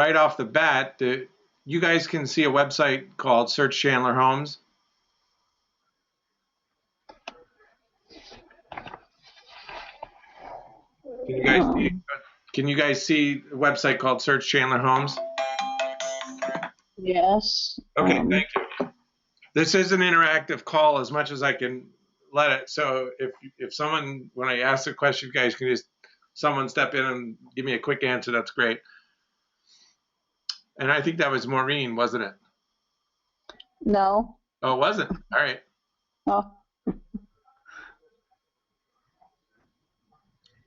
right off the bat, you guys can see a website called Search Chandler Homes. Can you guys see a website called Search Chandler Homes? Yes. Okay, thank you. This is an interactive call as much as I can let it. So if someone, when I ask a question, you guys can just, someone step in and give me a quick answer, that's great. And I think that was Maureen, wasn't it? No. Oh, it wasn't? All right. Oh.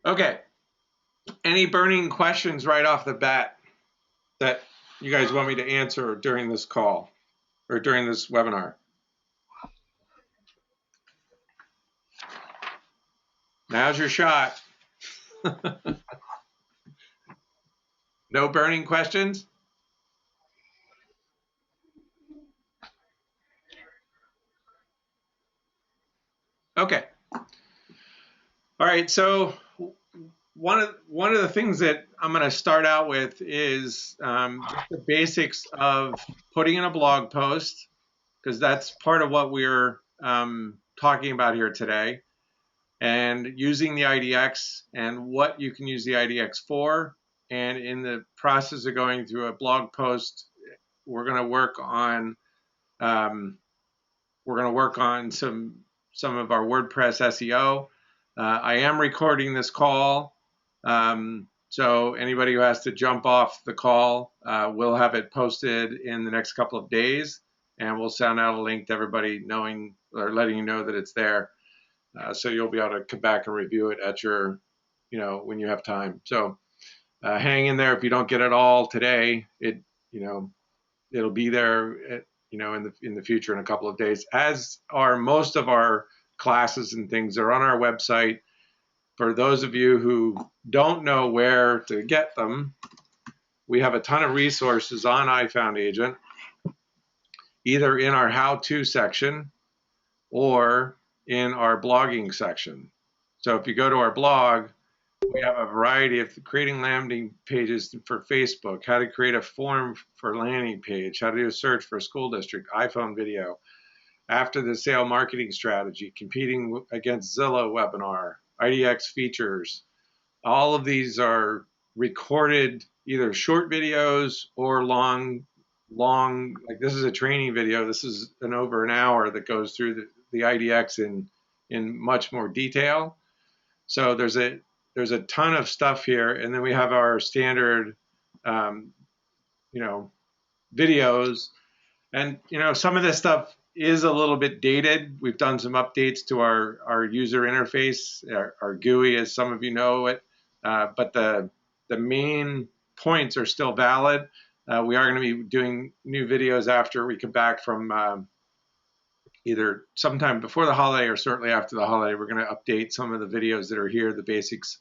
Okay. Any burning questions right off the bat that you guys want me to answer during this call or during this webinar? Now's your shot. No burning questions? Okay. All right. So one of the things that I'm going to start out with is just the basics of putting in a blog post, because that's part of what we're talking about here today, and using the IDX and what you can use the IDX for. And in the process of going through a blog post, we're going to work on some of our WordPress SEO. I am recording this call, so anybody who has to jump off the call, we'll have it posted in the next couple of days, and we'll send out a link to everybody knowing or letting you know that it's there. So you'll be able to come back and review it at your, when you have time. So hang in there. If you don't get it all today, it'll be there, in the future in a couple of days, as are most of our classes and things are on our website. For those of you who don't know where to get them, we have a ton of resources on iFoundAgent, either in our how-to section or in our blogging section. So if you go to our blog, we have a variety of creating landing pages for Facebook, how to create a form for landing page, how to do a search for a school district, iPhone video, after the sale marketing strategy, competing against Zillow webinar, IDX features. All of these are recorded, either short videos or long, like this is a training video. This is over an hour that goes through the IDX in much more detail. So there's a ton of stuff here, and then we have our standard, videos, and some of this stuff is a little bit dated. We've done some updates to our user interface, our GUI, as some of you know it, but the main points are still valid. We are going to be doing new videos after we come back from either sometime before the holiday or certainly after the holiday. We're going to update some of the videos that are here, the basics,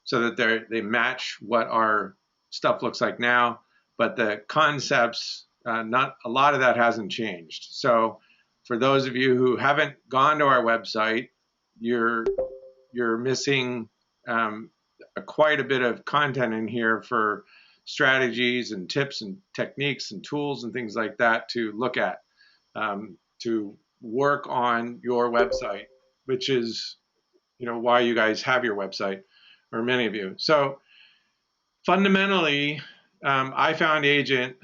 so that they match what our stuff looks like now, but the concepts, not a lot of that hasn't changed. So for those of you who haven't gone to our website, you're missing quite a bit of content in here for strategies and tips and techniques and tools and things like that to look at, to work on your website, which is why you guys have your website, or many of you. So fundamentally, iFoundAgent,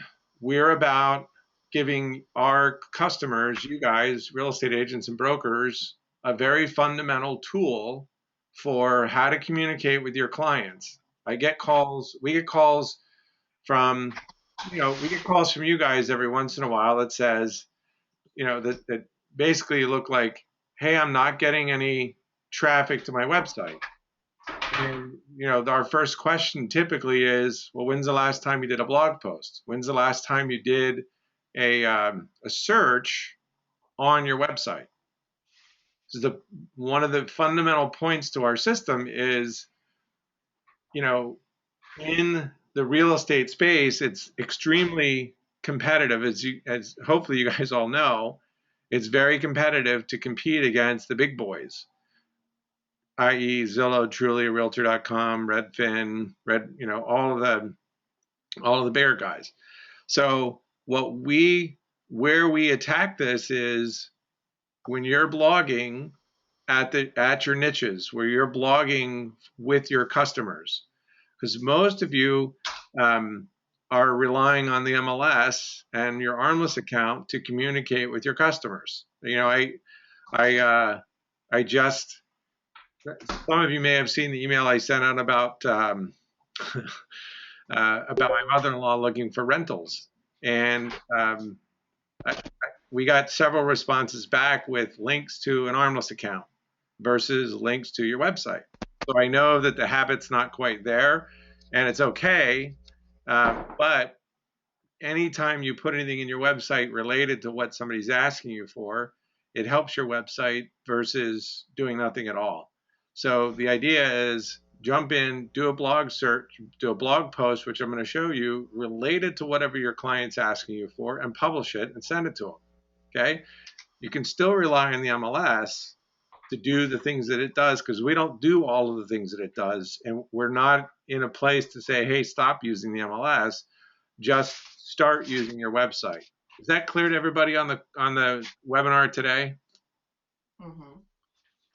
we're about giving our customers, you guys, real estate agents and brokers, a very fundamental tool for how to communicate with your clients. We get calls from, we get calls from you guys every once in a while that says, that basically look like, hey, I'm not getting any traffic to my website. And our first question typically is, well, when's the last time you did a blog post? When's the last time you did a search on your website? So one of the fundamental points to our system is, in the real estate space, it's extremely competitive, as hopefully you guys all know. It's very competitive to compete against the big boys, i.e. Zillow, Trulia, Realtor.com, Redfin, all of all of the bigger guys. So where we attack this is when you're blogging at your niches, where you're blogging with your customers, because most of you are relying on the MLS and your Armless account to communicate with your customers. I just, some of you may have seen the email I sent out about my mother-in-law looking for rentals, and we got several responses back with links to an Armless account versus links to your website. So I know that the habit's not quite there, and it's okay. But anytime you put anything in your website related to what somebody's asking you for, it helps your website versus doing nothing at all. So the idea is jump in, do a blog search, do a blog post, which I'm going to show you, related to whatever your client's asking you for, and publish it and send it to them. Okay? You can still rely on the MLS to do the things that it does, because we don't do all of the things that it does, and we're not in a place to say, hey, stop using the MLS. Just start using your website. Is that clear to everybody on the webinar today? Mm-hmm.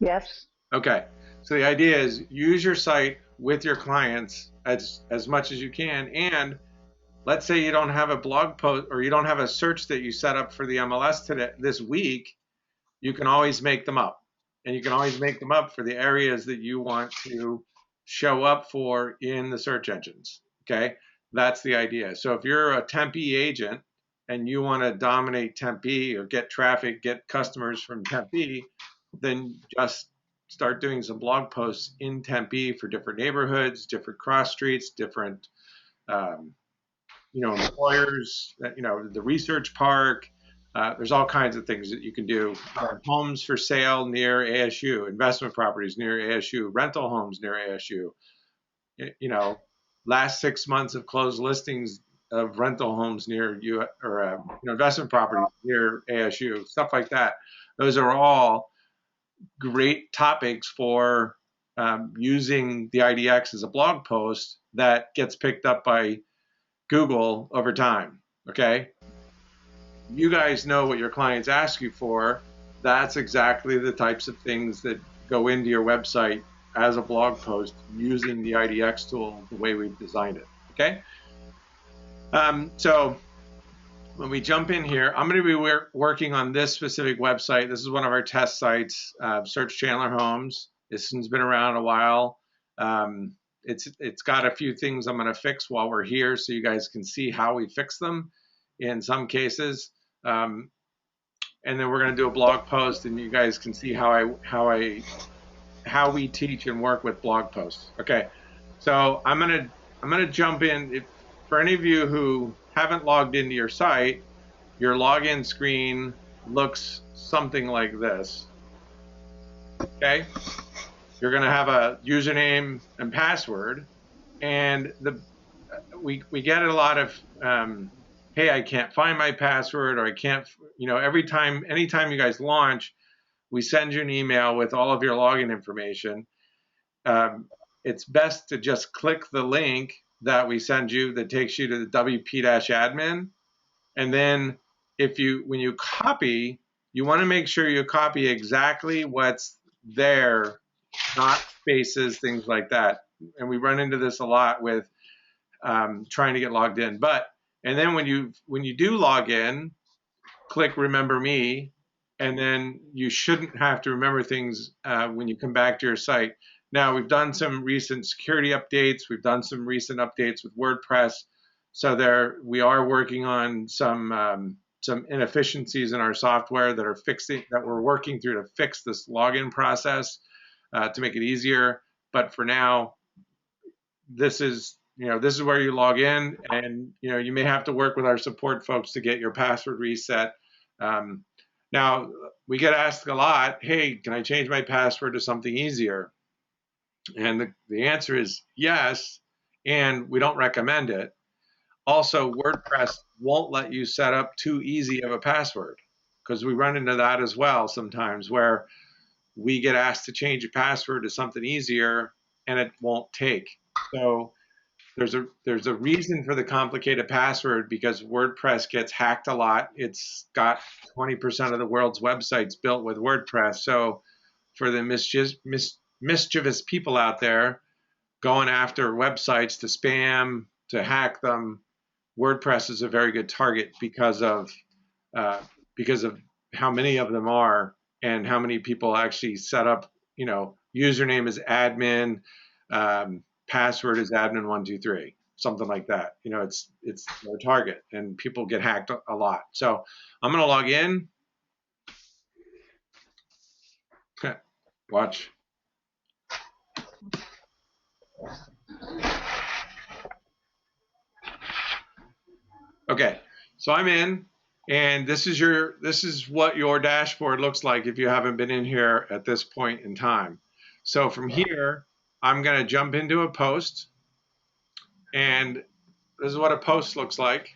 Yes. Okay. So the idea is use your site with your clients as much as you can. And let's say you don't have a blog post or you don't have a search that you set up for the MLS this week, you can always make them up. And you can always make them up for the areas that you want to show up for in the search engines. Okay, that's the idea. So if you're a Tempe agent and you want to dominate Tempe or get traffic, get customers from Tempe, then just start doing some blog posts in Tempe for different neighborhoods, different cross streets, different employers, the research park. There's all kinds of things that you can do. Homes for sale near ASU, investment properties near ASU, rental homes near ASU. Last 6 months of closed listings of rental homes near you, or investment properties near ASU, stuff like that. Those are all great topics for using the IDX as a blog post that gets picked up by Google over time. Okay, you guys know what your clients ask you for. That's exactly the types of things that go into your website as a blog post using the IDX tool the way we've designed it. Okay, so when we jump in here, I'm going to be working on this specific website. This is one of our test sites, Search Chandler Homes. This one's been around a while. It's got a few things I'm going to fix while we're here, so you guys can see how we fix them in some cases. And then we're going to do a blog post, and you guys can see how we teach and work with blog posts. Okay, so I'm gonna jump in. For any of you who haven't logged into your site, your login screen looks something like this. Okay, you're going to have a username and password, and we get a lot of hey, I can't find my password, or I can't, anytime you guys launch, we send you an email with all of your login information. It's best to just click the link that we send you that takes you to the WP-admin. And then when you copy, you want to make sure you copy exactly what's there, not spaces, things like that. And we run into this a lot with trying to get logged in. And then when you do log in, click Remember Me, and then you shouldn't have to remember things when you come back to your site. Now, we've done some recent security updates. We've done some recent updates with WordPress. So we are working on some inefficiencies in our software that we're working through to fix this login process to make it easier. But for now, this is where you log in, and you may have to work with our support folks to get your password reset. Now, we get asked a lot, hey, can I change my password to something easier? And the answer is yes, and we don't recommend it. Also, WordPress won't let you set up too easy of a password, because we run into that as well sometimes, where we get asked to change a password to something easier and it won't take. So there's a reason for the complicated password, because WordPress gets hacked a lot. It's got 20% of the world's websites built with WordPress. So for the mischievous people out there going after websites to spam, to hack them, WordPress is a very good target uh, because of how many of them are and how many people actually set up. Username is admin, password is admin123, something like that. It's their target, and people get hacked a lot. So I'm gonna log in. Watch. Okay, so I'm in, and this is what your dashboard looks like if you haven't been in here at this point in time. So from here, I'm going to jump into a post, and this is what a post looks like.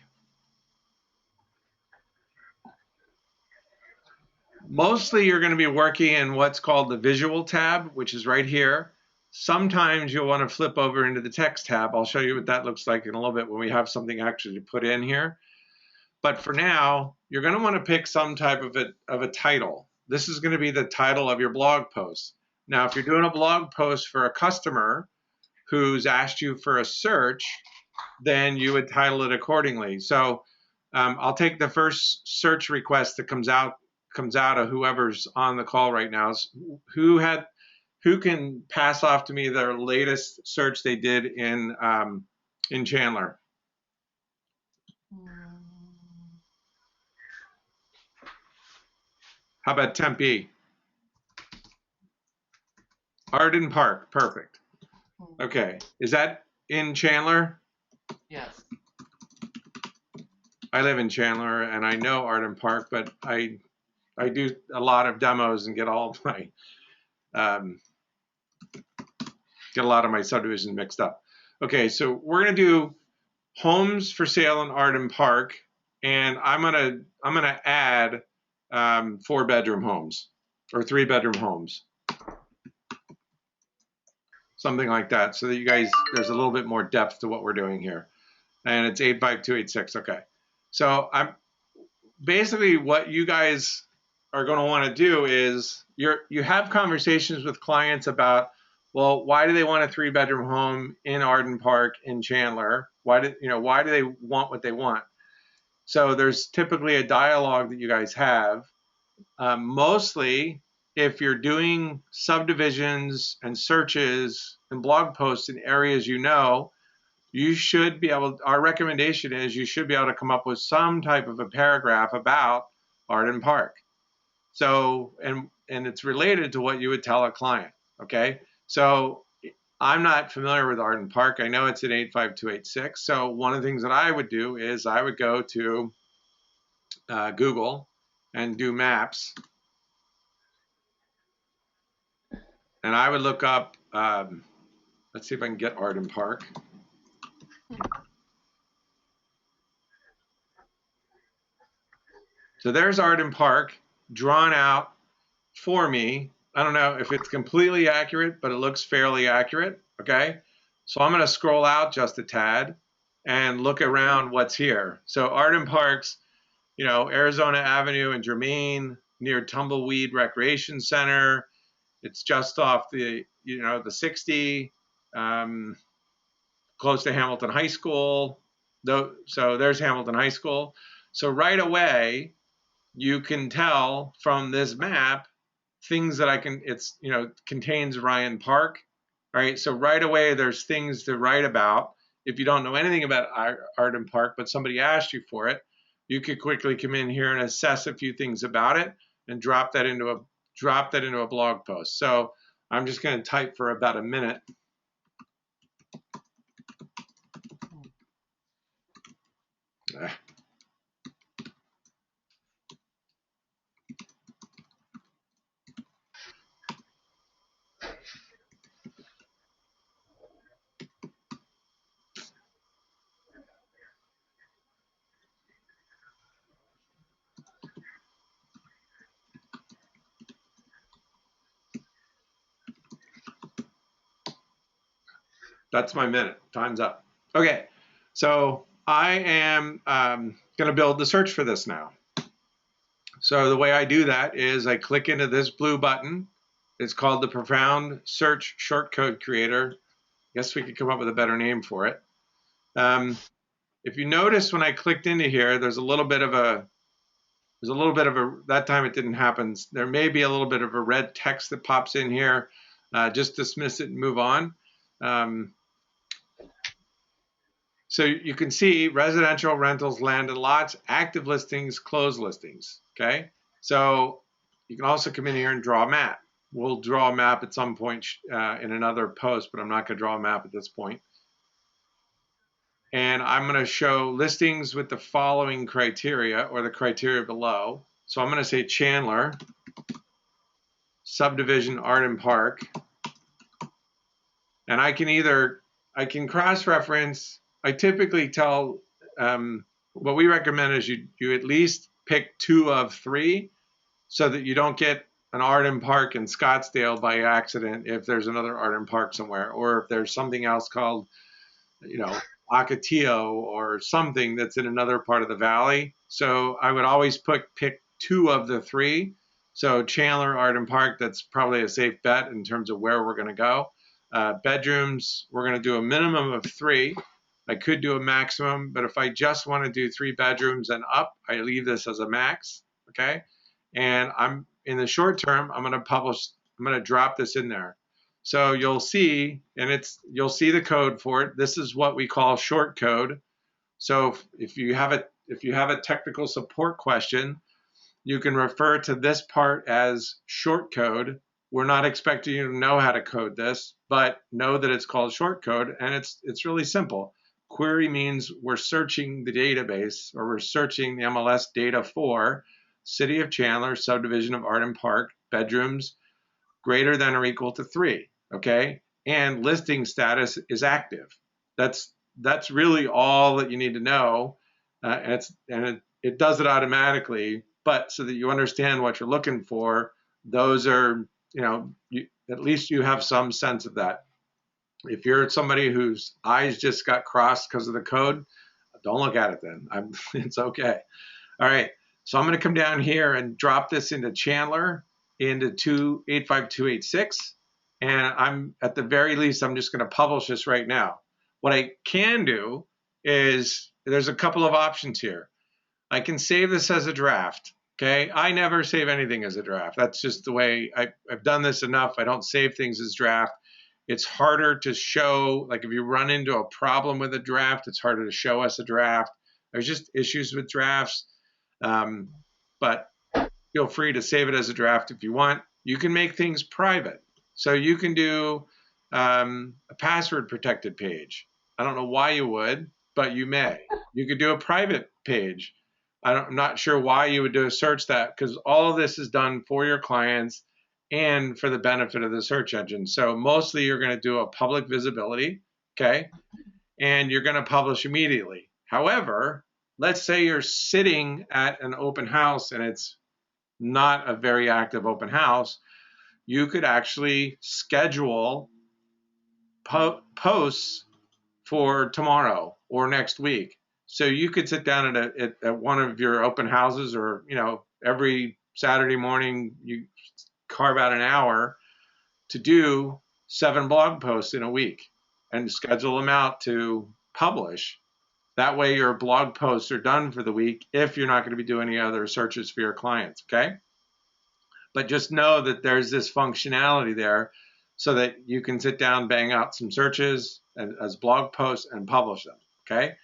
Mostly you're going to be working in what's called the visual tab, which is right here. Sometimes you'll want to flip over into the text tab. I'll show you what that looks like in a little bit when we have something actually to put in here. But for now, you're going to want to pick some type of a title. This is going to be the title of your blog post. Now, if you're doing a blog post for a customer who's asked you for a search, then you would title it accordingly. So I'll take the first search request that comes out of whoever's on the call right now. Who can pass off to me their latest search they did in Chandler? How about Tempe? Arden Park, perfect. Okay, is that in Chandler? Yes. I live in Chandler, and I know Arden Park, but I do a lot of demos and get get a lot of my subdivisions mixed up. Okay, so we're gonna do homes for sale in Arden Park, and I'm gonna add 4-bedroom homes or 3-bedroom homes, something like that, so that you guys, there's a little bit more depth to what we're doing here. And it's 85286. Okay, so I'm basically, what you guys are going to want to do is you have conversations with clients about, well, why do they want a 3-bedroom home in Arden Park in Chandler? Why do they want what they want? So there's typically a dialogue that you guys have. Mostly, if you're doing subdivisions and searches and blog posts in areas you should be able, our recommendation is you should be able to come up with some type of a paragraph about Arden Park. So, and it's related to what you would tell a client, okay? So I'm not familiar with Arden Park. I know it's in 85286. So one of the things that I would do is I would go to Google and do maps. And I would look up, let's see if I can get Arden Park. So there's Arden Park drawn out for me. I don't know if it's completely accurate, but it looks fairly accurate, okay? So I'm gonna scroll out just a tad and look around what's here. So Arden Park's, Arizona Avenue and Germain, near Tumbleweed Recreation Center. It's just off the 60, close to Hamilton High School. So there's Hamilton High School. So right away, you can tell from this map things that contains Ryan Park. All right, so right away there's things to write about. If you don't know anything about Arden Park, but somebody asked you for it, you could quickly come in here and assess a few things about it and drop that into a blog post. So I'm just going to type for about a minute. That's my minute. Time's up. Okay, so I am going to build the search for this now. So the way I do that is I click into this blue button. It's called the Profound Search Shortcode Creator. I guess we could come up with a better name for it. If you notice when I clicked into here, there's a little bit of a, that time it didn't happen. There may be a little bit of a red text that pops in here. Just dismiss it and move on. So you can see residential, rentals, land and lots, active listings, closed listings, okay? So you can also come in here and draw a map. We'll draw a map at some point in another post, but I'm not gonna draw a map at this point. And I'm gonna show listings with the following criteria or the criteria below. So I'm gonna say Chandler, subdivision, Arden Park. And I can cross-reference. I typically tell, what we recommend is you at least pick 2 of 3 so that you don't get an Arden Park in Scottsdale by accident if there's another Arden Park somewhere, or if there's something else called, Ocotillo or something that's in another part of the valley. So I would always pick 2 of the 3. So Chandler, Arden Park, that's probably a safe bet in terms of where we're going to go. Bedrooms, we're going to do a minimum of 3. I could do a maximum, but if I just want to do 3 bedrooms and up, I leave this as a max, okay? And I'm in the short term, I'm going to drop this in there. So you'll see, and you'll see the code for it. This is what we call short code. So if you have a technical support question, you can refer to this part as short code. We're not expecting you to know how to code this, but know that it's called short code, and it's really simple. Query means we're searching the database, or we're searching the MLS data for City of Chandler, subdivision of Arden Park, bedrooms greater than or equal to 3, okay? And listing status is active. That's really all that you need to know, and it does it automatically. But so that you understand what you're looking for, those are, at least you have some sense of that. If you're somebody whose eyes just got crossed because of the code, don't look at it then. It's okay. All right, so I'm going to come down here and drop this into Chandler, into 85286, and I'm, at the very least, I'm just going to publish this right now. What I can do is, there's a couple of options here. I can save this as a draft, okay? I never save anything as a draft. That's just the way I've done this enough. I don't save things as draft. It's harder to show, like if you run into a problem with a draft, it's harder to show us a draft. There's just issues with drafts. But feel free to save it as a draft if you want. You can make things private. So you can do a password protected page. I don't know why you would, but you may. You could do a private page. I'm not sure why you would do a search that, because all of this is done for your clients and for the benefit of the search engine. So mostly you're going to do a public visibility, okay? And you're going to publish immediately. However, let's say you're sitting at an open house and it's not a very active open house. You could actually schedule posts for tomorrow or next week. So you could sit down at one of your open houses, or every Saturday morning you carve out an hour to do 7 blog posts in a week and schedule them out to publish. That way your blog posts are done for the week if you're not going to be doing any other searches for your clients, okay? But just know that there's this functionality there so that you can sit down, bang out some searches as blog posts and publish them, okay?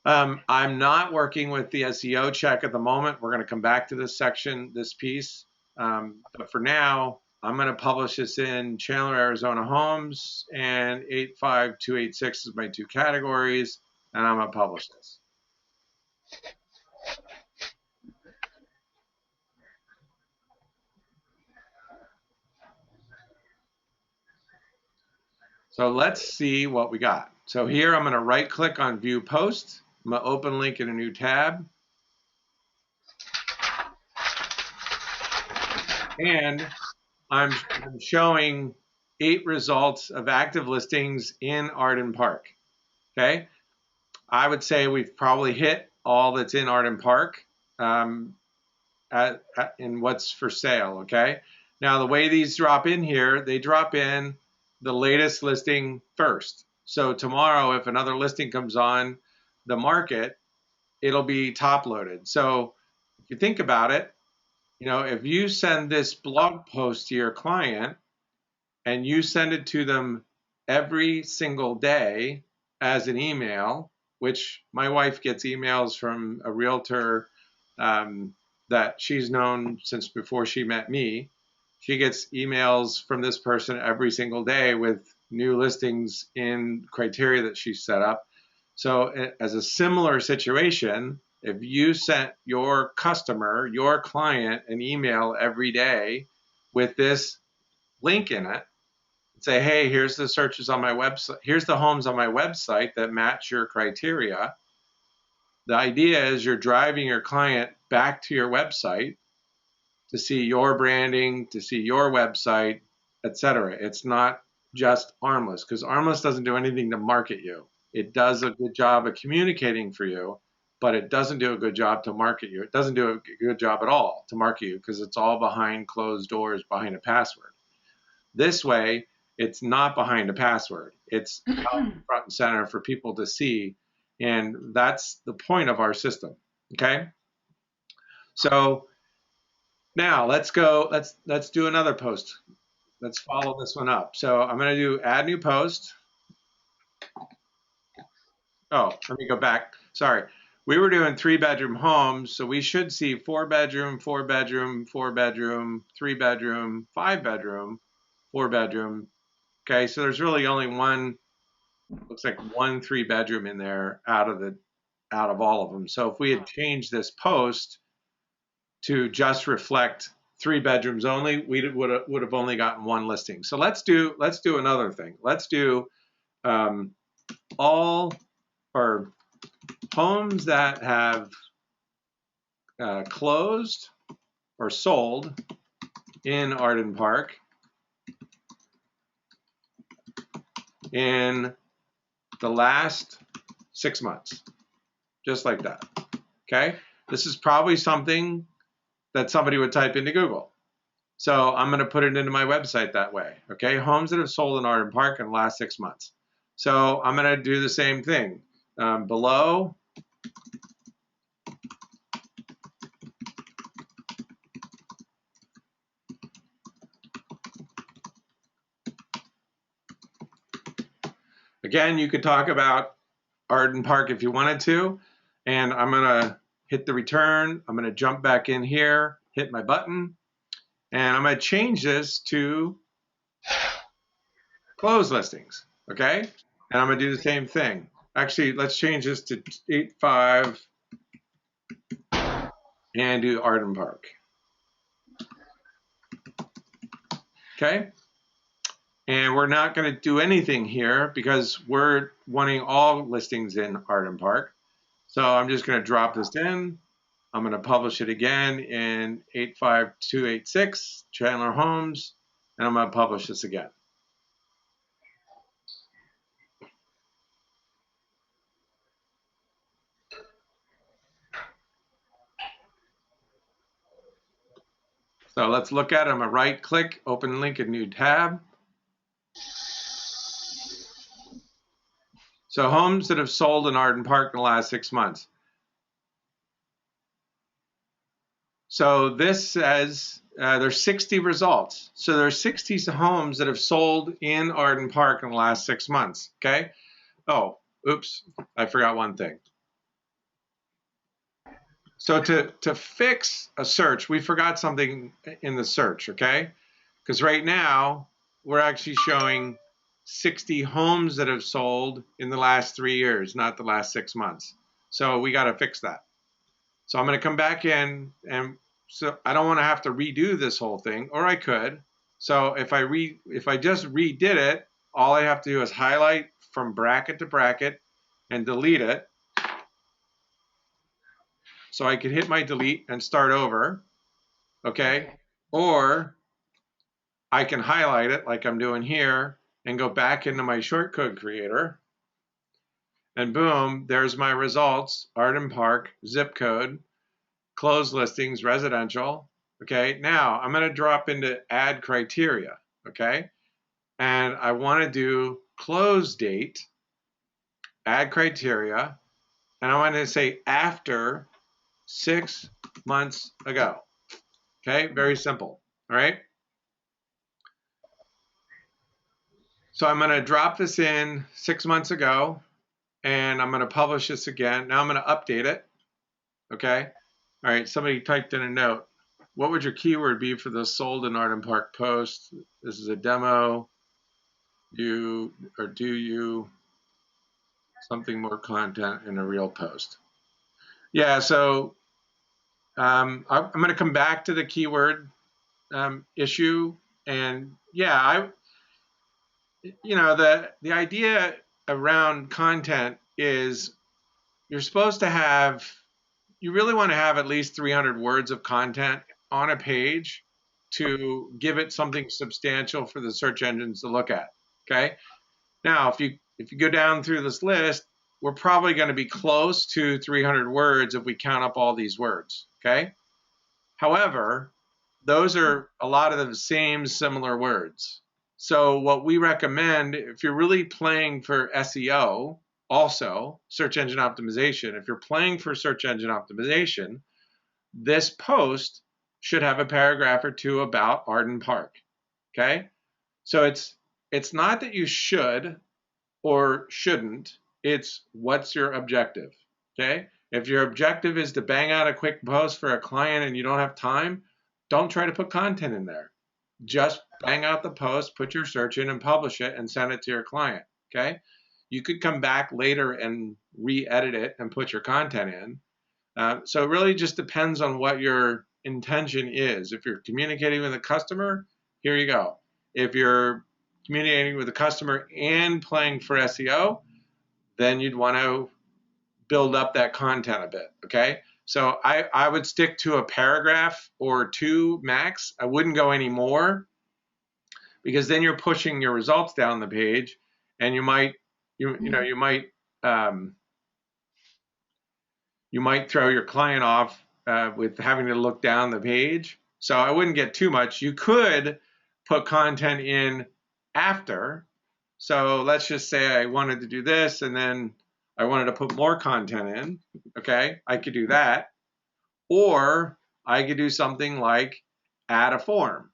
I'm not working with the SEO check at the moment. We're going to come back to this section, this piece. But for now, I'm going to publish this in Chandler, Arizona homes, and 85286 is my 2 categories, and I'm going to publish this. So let's see what we got. So here I'm going to right click on view post. I'm going to open link in a new tab. And I'm showing 8 results of active listings in Arden Park. Okay, I would say we've probably hit all that's in Arden Park in what's for sale. Okay, now the way these drop in here, they drop in the latest listing first. So tomorrow, if another listing comes on the market, it'll be top loaded. So if you think about it, if you send this blog post to your client and you send it to them every single day as an email, which my wife gets emails from a realtor that she's known since before she met me. She gets emails from this person every single day with new listings in criteria that she set up. So as a similar situation, if you sent your customer, your client, an email every day with this link in it, say, hey, here's the searches on my website, here's the homes on my website that match your criteria. The idea is you're driving your client back to your website to see your branding, to see your website, etc. It's not just Armless, because Armless doesn't do anything to market you. It does a good job of communicating for you, but it doesn't do a good job to market you. It doesn't do a good job at all to market you because it's all behind closed doors, behind a password. This way, it's not behind a password. It's out front and center for people to see, and that's the point of our system. Okay, so now let's go. Let's do another post. Let's follow this one up. So I'm going to do add new post. Oh, let me go back. Sorry. We were doing 3-bedroom homes, so we should see 4-bedroom, 4-bedroom, 4-bedroom, 3-bedroom, 5-bedroom, 4-bedroom. Okay, so there's really only one, looks like one 3-bedroom in there out of all of them. So if we had changed this post to just reflect 3 bedrooms only, we would have only gotten one listing. So let's do another thing. Let's do all or homes that have closed or sold in Arden Park in the last 6 months, just like that. Okay, this is probably something that somebody would type into Google. So I'm going to put it into my website that way. Okay, homes that have sold in Arden Park in the last 6 months. So I'm going to do the same thing. Below, again, you could talk about Arden Park if you wanted to. And I'm going to hit the return. I'm going to jump back in here, hit my button, and I'm going to change this to closed listings. Okay, and I'm going to do the same thing. Actually, let's change this to 8.5 and do Arden Park. Okay, and we're not going to do anything here because we're wanting all listings in Arden Park. So I'm just going to drop this in. I'm going to publish it again in 85286 Chandler Homes, and I'm going to publish this again. So let's look at it. I'm going to right click, open link, in new tab. So homes that have sold in Arden Park in the last 6 months. So this says there's 60 results. So there's 60 homes that have sold in Arden Park in the last 6 months. Okay. Oh, oops, I forgot one thing. So to fix a search, we forgot something in the search, okay? Because right now, we're actually showing 60 homes that have sold in the last 3 years, not the last 6 months. So we got to fix that. So I'm going to come back in, and so I don't want to have to redo this whole thing, or I could. So if I just redid it, all I have to do is highlight from bracket to bracket and delete it. So I could hit my delete and start over, okay? Or I can highlight it like I'm doing here and go back into my shortcode creator. And boom, there's my results, Arden Park, zip code, closed listings, residential. Okay, now I'm going to drop into add criteria. Okay, and I want to do close date, add criteria, and I want to say after 6 months ago. Okay, very simple. All right. So I'm going to drop this in 6 months ago, and I'm going to publish this again. Now I'm going to update it. Okay. All right. Somebody typed in a note. What would your keyword be for the sold in Arden Park post? This is a demo. Do you something more content in a real post? Yeah. So I'm going to come back to the keyword issue, and yeah, the idea around content is you're supposed to have, you really want to have at least 300 words of content on a page to give it something substantial for the search engines to look at. Okay. Now, if you go down through this list, we're probably going to be close to 300 words if we count up all these words. Okay. However, those are a lot of the same similar words. So what we recommend, if you're really playing for SEO, also search engine optimization, if you're playing for search engine optimization, this post should have a paragraph or two about Arden Park. Okay? So it's not that you should or shouldn't, it's what's your objective. Okay? If your objective is to bang out a quick post for a client and you don't have time, don't try to put content in there. Just bang out the post, put your search in and publish it and send it to your client. Okay. You could come back later and re-edit it and put your content in. So it really just depends on what your intention is. If you're communicating with a customer, here you go. If you're communicating with a customer and playing for SEO, then you'd want to build up that content a bit. Okay. So I would stick to a paragraph or two max. I wouldn't go any more, because then you're pushing your results down the page, and you might throw your client off with having to look down the page. So I wouldn't get too much. You could put content in after. So let's just say I wanted to do this and then I wanted to put more content in. Okay, I could do that. Or I could do something like add a form.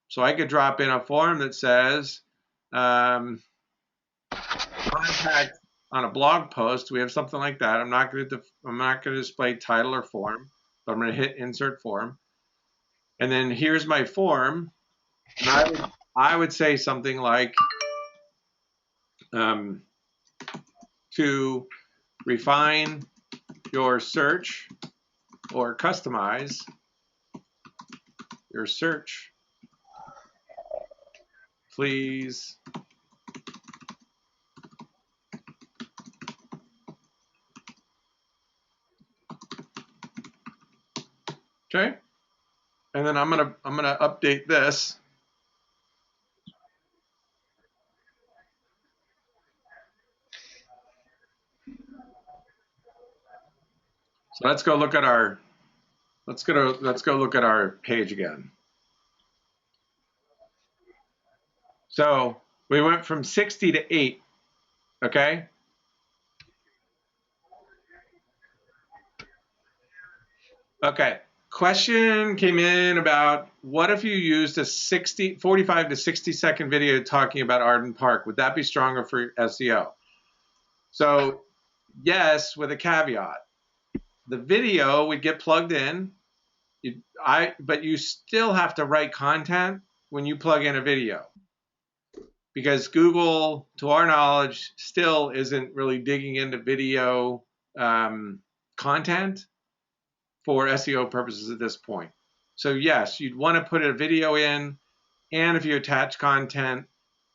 So I could drop in a form that says contact on a blog post. We have something like that. I'm not going to display title or form, but I'm going to hit insert form. And then here's my form. And I would say something like to refine your search or customize your search, please okay. And then I'm gonna update this. So let's go look at our page again. So we went from 60 to 8. Okay. Okay. Question came in about what if you used a 45 to 60-second video talking about Arden Park? Would that be stronger for SEO? So yes, with a caveat. The video would get plugged in, but you still have to write content when you plug in a video, because Google, to our knowledge, still isn't really digging into video content for SEO purposes at this point. So yes, you'd want to put a video in, and if you attach content,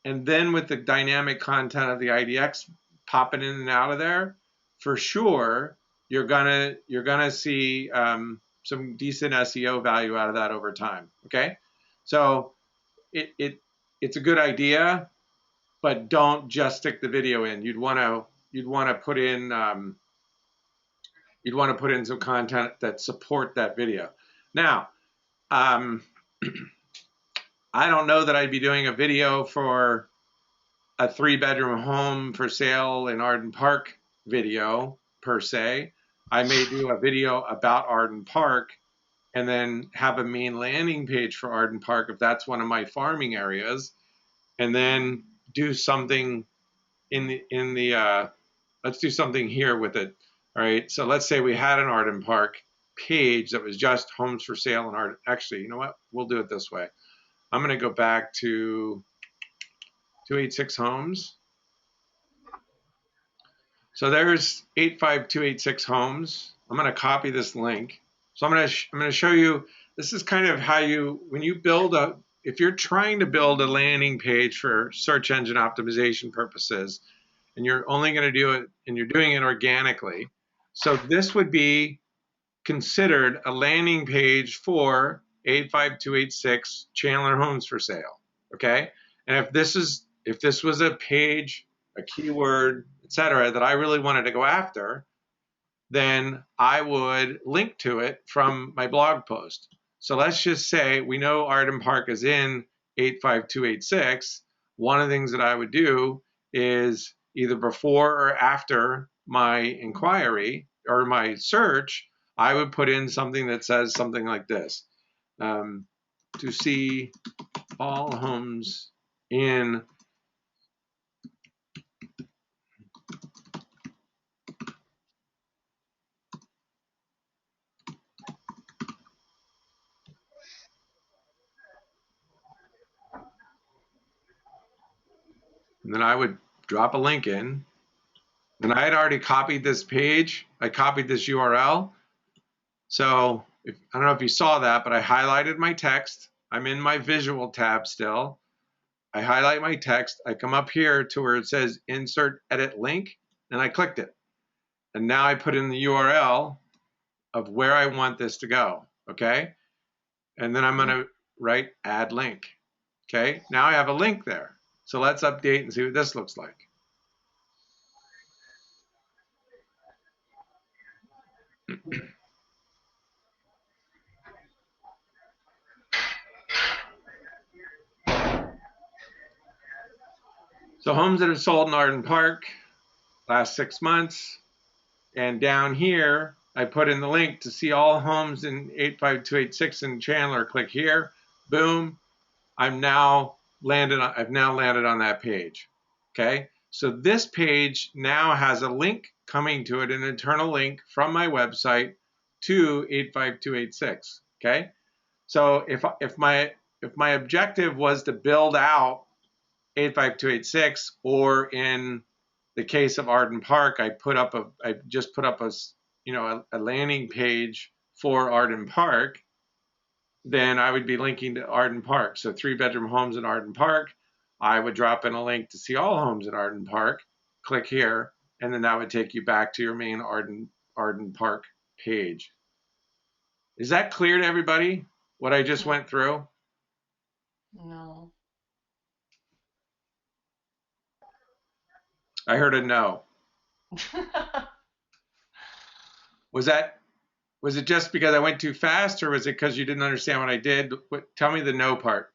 and then with the dynamic content of the IDX popping in and out of there, for sure you're gonna see some decent SEO value out of that over time. Okay, so it's a good idea, but don't just stick the video in. You'd want to you'd want to put in some content that support that video. Now, I don't know that I'd be doing a video for a 3-bedroom home for sale in Arden Park video per se. I may do a video about Arden Park and then have a main landing page for Arden Park if that's one of my farming areas, and then do something in the let's do something here with it. All right, so let's say we had an Arden Park page that was just homes for sale in Arden. Actually, you know what? We'll do it this way. I'm going to go back to 286 homes. So there's 85286 homes. I'm going to copy this link. So I'm going to show you, this is kind of how you, when you build if you're trying to build a landing page for search engine optimization purposes, and you're only going to do it, and you're doing it organically. So this would be considered a landing page for 85286 Chandler Homes for Sale. Okay. And if this was a page, a keyword, etc., that I really wanted to go after, then I would link to it from my blog post. So let's just say we know Arden Park is in 85286. One of the things that I would do is either before or after my inquiry or my search, I would put in something that says something like this. To see all homes in and then I would drop a link in. And I had already copied this page. I copied this URL. So I don't know if you saw that, but I highlighted my text. I'm in my visual tab still. I highlight my text. I come up here to where it says insert edit link, and I clicked it. And now I put in the URL of where I want this to go. Okay. And then I'm going to write add link. Okay. Now I have a link there. So let's update and see what this looks like. So homes that have sold in Arden Park last 6 months, and down here I put in the link to see all homes in 85286 in Chandler. Click here, boom. I've now landed on that page. Okay, so this page now has a link coming to it, an internal link from my website to 85286. Okay, so if my objective was to build out 85286, or in the case of Arden Park, I just put up a landing page for Arden Park, then I would be linking to Arden Park. So 3-bedroom homes in Arden Park, I would drop in a link to see all homes in Arden Park, click here, and then that would take you back to your main Arden Park page. Is that clear to everybody, what I just went through? No. I heard a no. Was it just because I went too fast, or was it because you didn't understand what I did? Tell me the no part.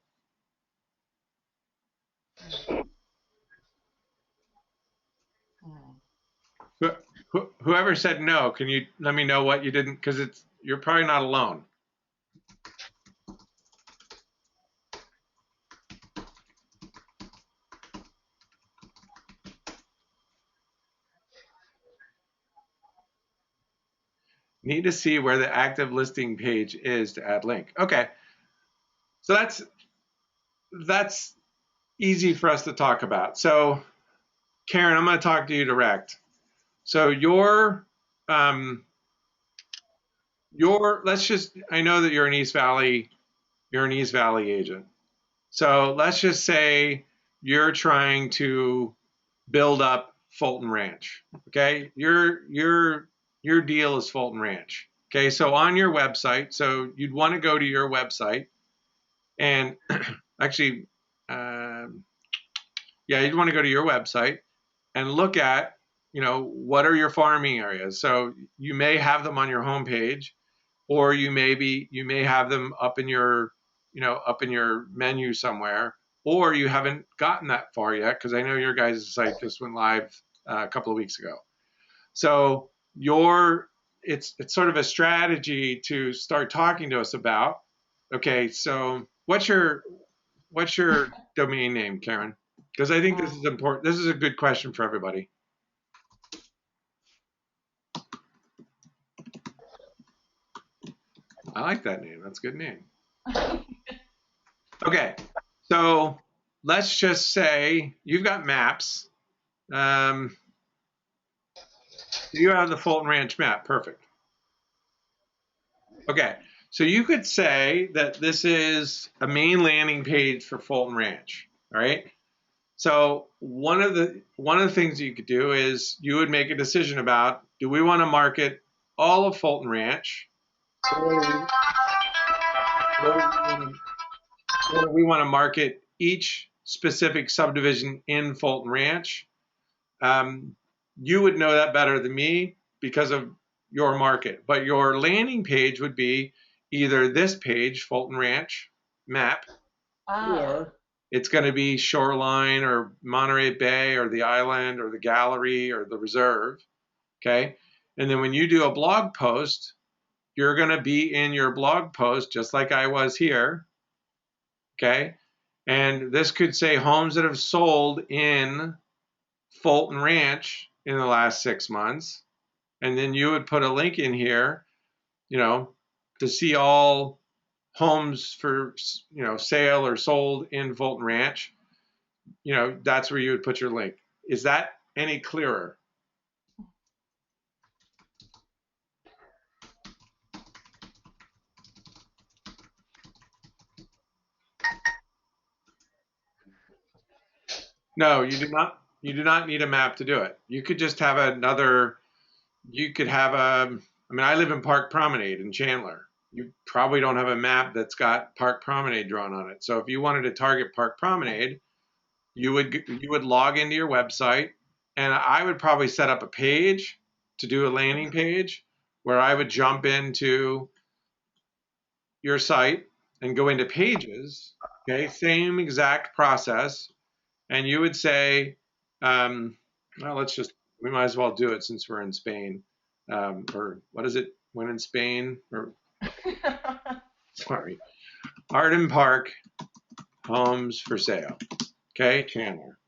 Whoever said no, can you let me know what you didn't? Because you're probably not alone. Need to see where the active listing page is to add link. Okay, so that's easy for us to talk about. So Karen, I'm going to talk to you direct. So I know that you're an East Valley agent. So let's just say you're trying to build up Fulton Ranch. Okay, your deal is Fulton Ranch. Okay, so on your website, so you'd want to go to your website, and actually, yeah, you'd want to go to your website and look at what are your farming areas? So you may have them on your homepage, or you may have them up in your menu somewhere, or you haven't gotten that far yet, because I know your guys' site just went live a couple of weeks ago. So it's sort of a strategy to start talking to us about. Okay, so what's your domain name, Karen? Because I think this is important. This is a good question for everybody. I like that name. That's a good name. Okay, so let's just say you've got maps. You have the Fulton Ranch map. Perfect. Okay, so you could say that this is a main landing page for Fulton Ranch. All right. So one of the things you could do is you would make a decision about, do we want to market all of Fulton Ranch, or we want to market each specific subdivision in Fulton Ranch. You would know that better than me because of your market, but your landing page would be either this page, Fulton Ranch map, or it's going to be Shoreline or Monterey Bay or the Island or the Gallery or the Reserve. Okay. And then when you do a blog post, you're going to be in your blog post just like I was here. Okay. And this could say homes that have sold in Fulton Ranch in the last 6 months. And then you would put a link in here, to see all homes for, sale or sold in Fulton Ranch. That's where you would put your link. Is that any clearer? No, you do not. You do not need a map to do it. You could just have I live in Park Promenade in Chandler. You probably don't have a map that's got Park Promenade drawn on it. So if you wanted to target Park Promenade, you would log into your website, and I would probably set up a page to do a landing page where I would jump into your site and go into pages. Okay, same exact process. And you would say, well, we might as well do it since we're in Spain. Or what is it when in Spain? Or sorry, Arden Park homes for sale. Okay, Chandler.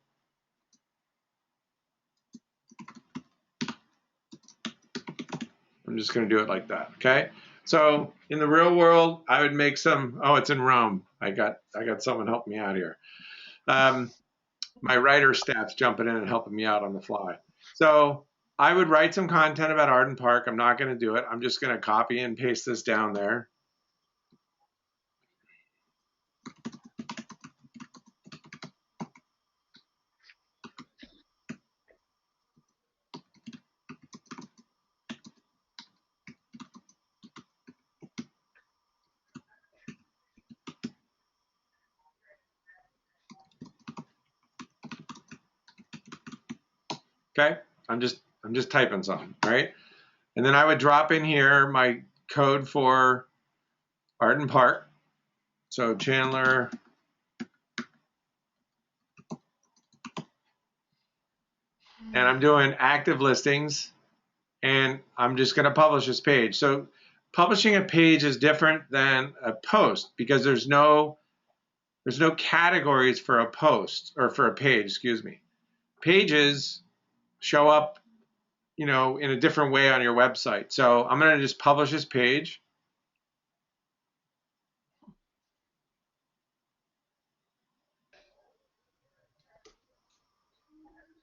I'm just going to do it like that. Okay. So in the real world, I would make some. Oh, it's in Rome. I got someone helping me out here. My writer staff's jumping in and helping me out on the fly. So I would write some content about Arden Park. I'm not going to do it. I'm just going to copy and paste this down there. Okay, I'm just typing something, right? And then I would drop in here my code for Arden Park. So Chandler, and I'm doing active listings, and I'm just going to publish this page. So publishing a page is different than a post because there's no categories for a post or for a page, excuse me. Pages show up, in a different way on your website. So I'm going to just publish this page.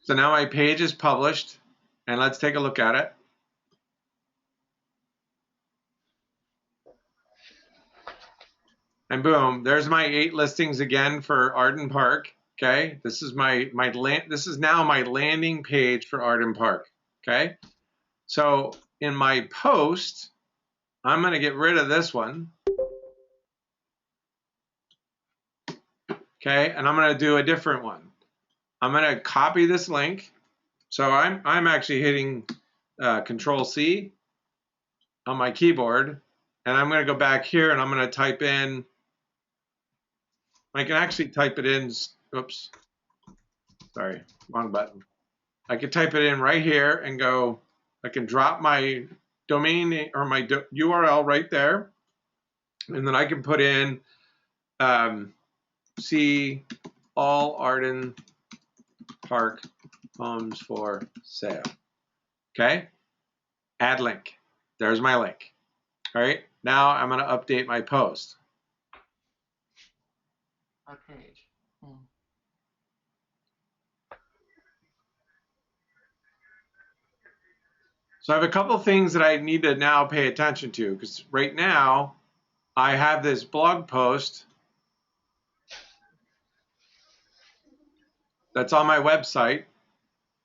So now my page is published, and let's take a look at it. And boom, there's my 8 listings again for Arden Park. Okay, this is this is now my landing page for Arden Park. Okay, so in my post, I'm going to get rid of this one. Okay, and I'm going to do a different one. I'm going to copy this link. So I'm actually hitting Control C on my keyboard, and I'm going to go back here and I'm going to type in. I can actually type it in. Oops, sorry, wrong button. I can type it in right here and go. I can drop my domain or my URL right there, and then I can put in see all Arden Park homes for sale. Okay, add link. There's my link. All right, now I'm going to update my post. What page? So I have a couple things that I need to now pay attention to, because right now I have this blog post that's on my website,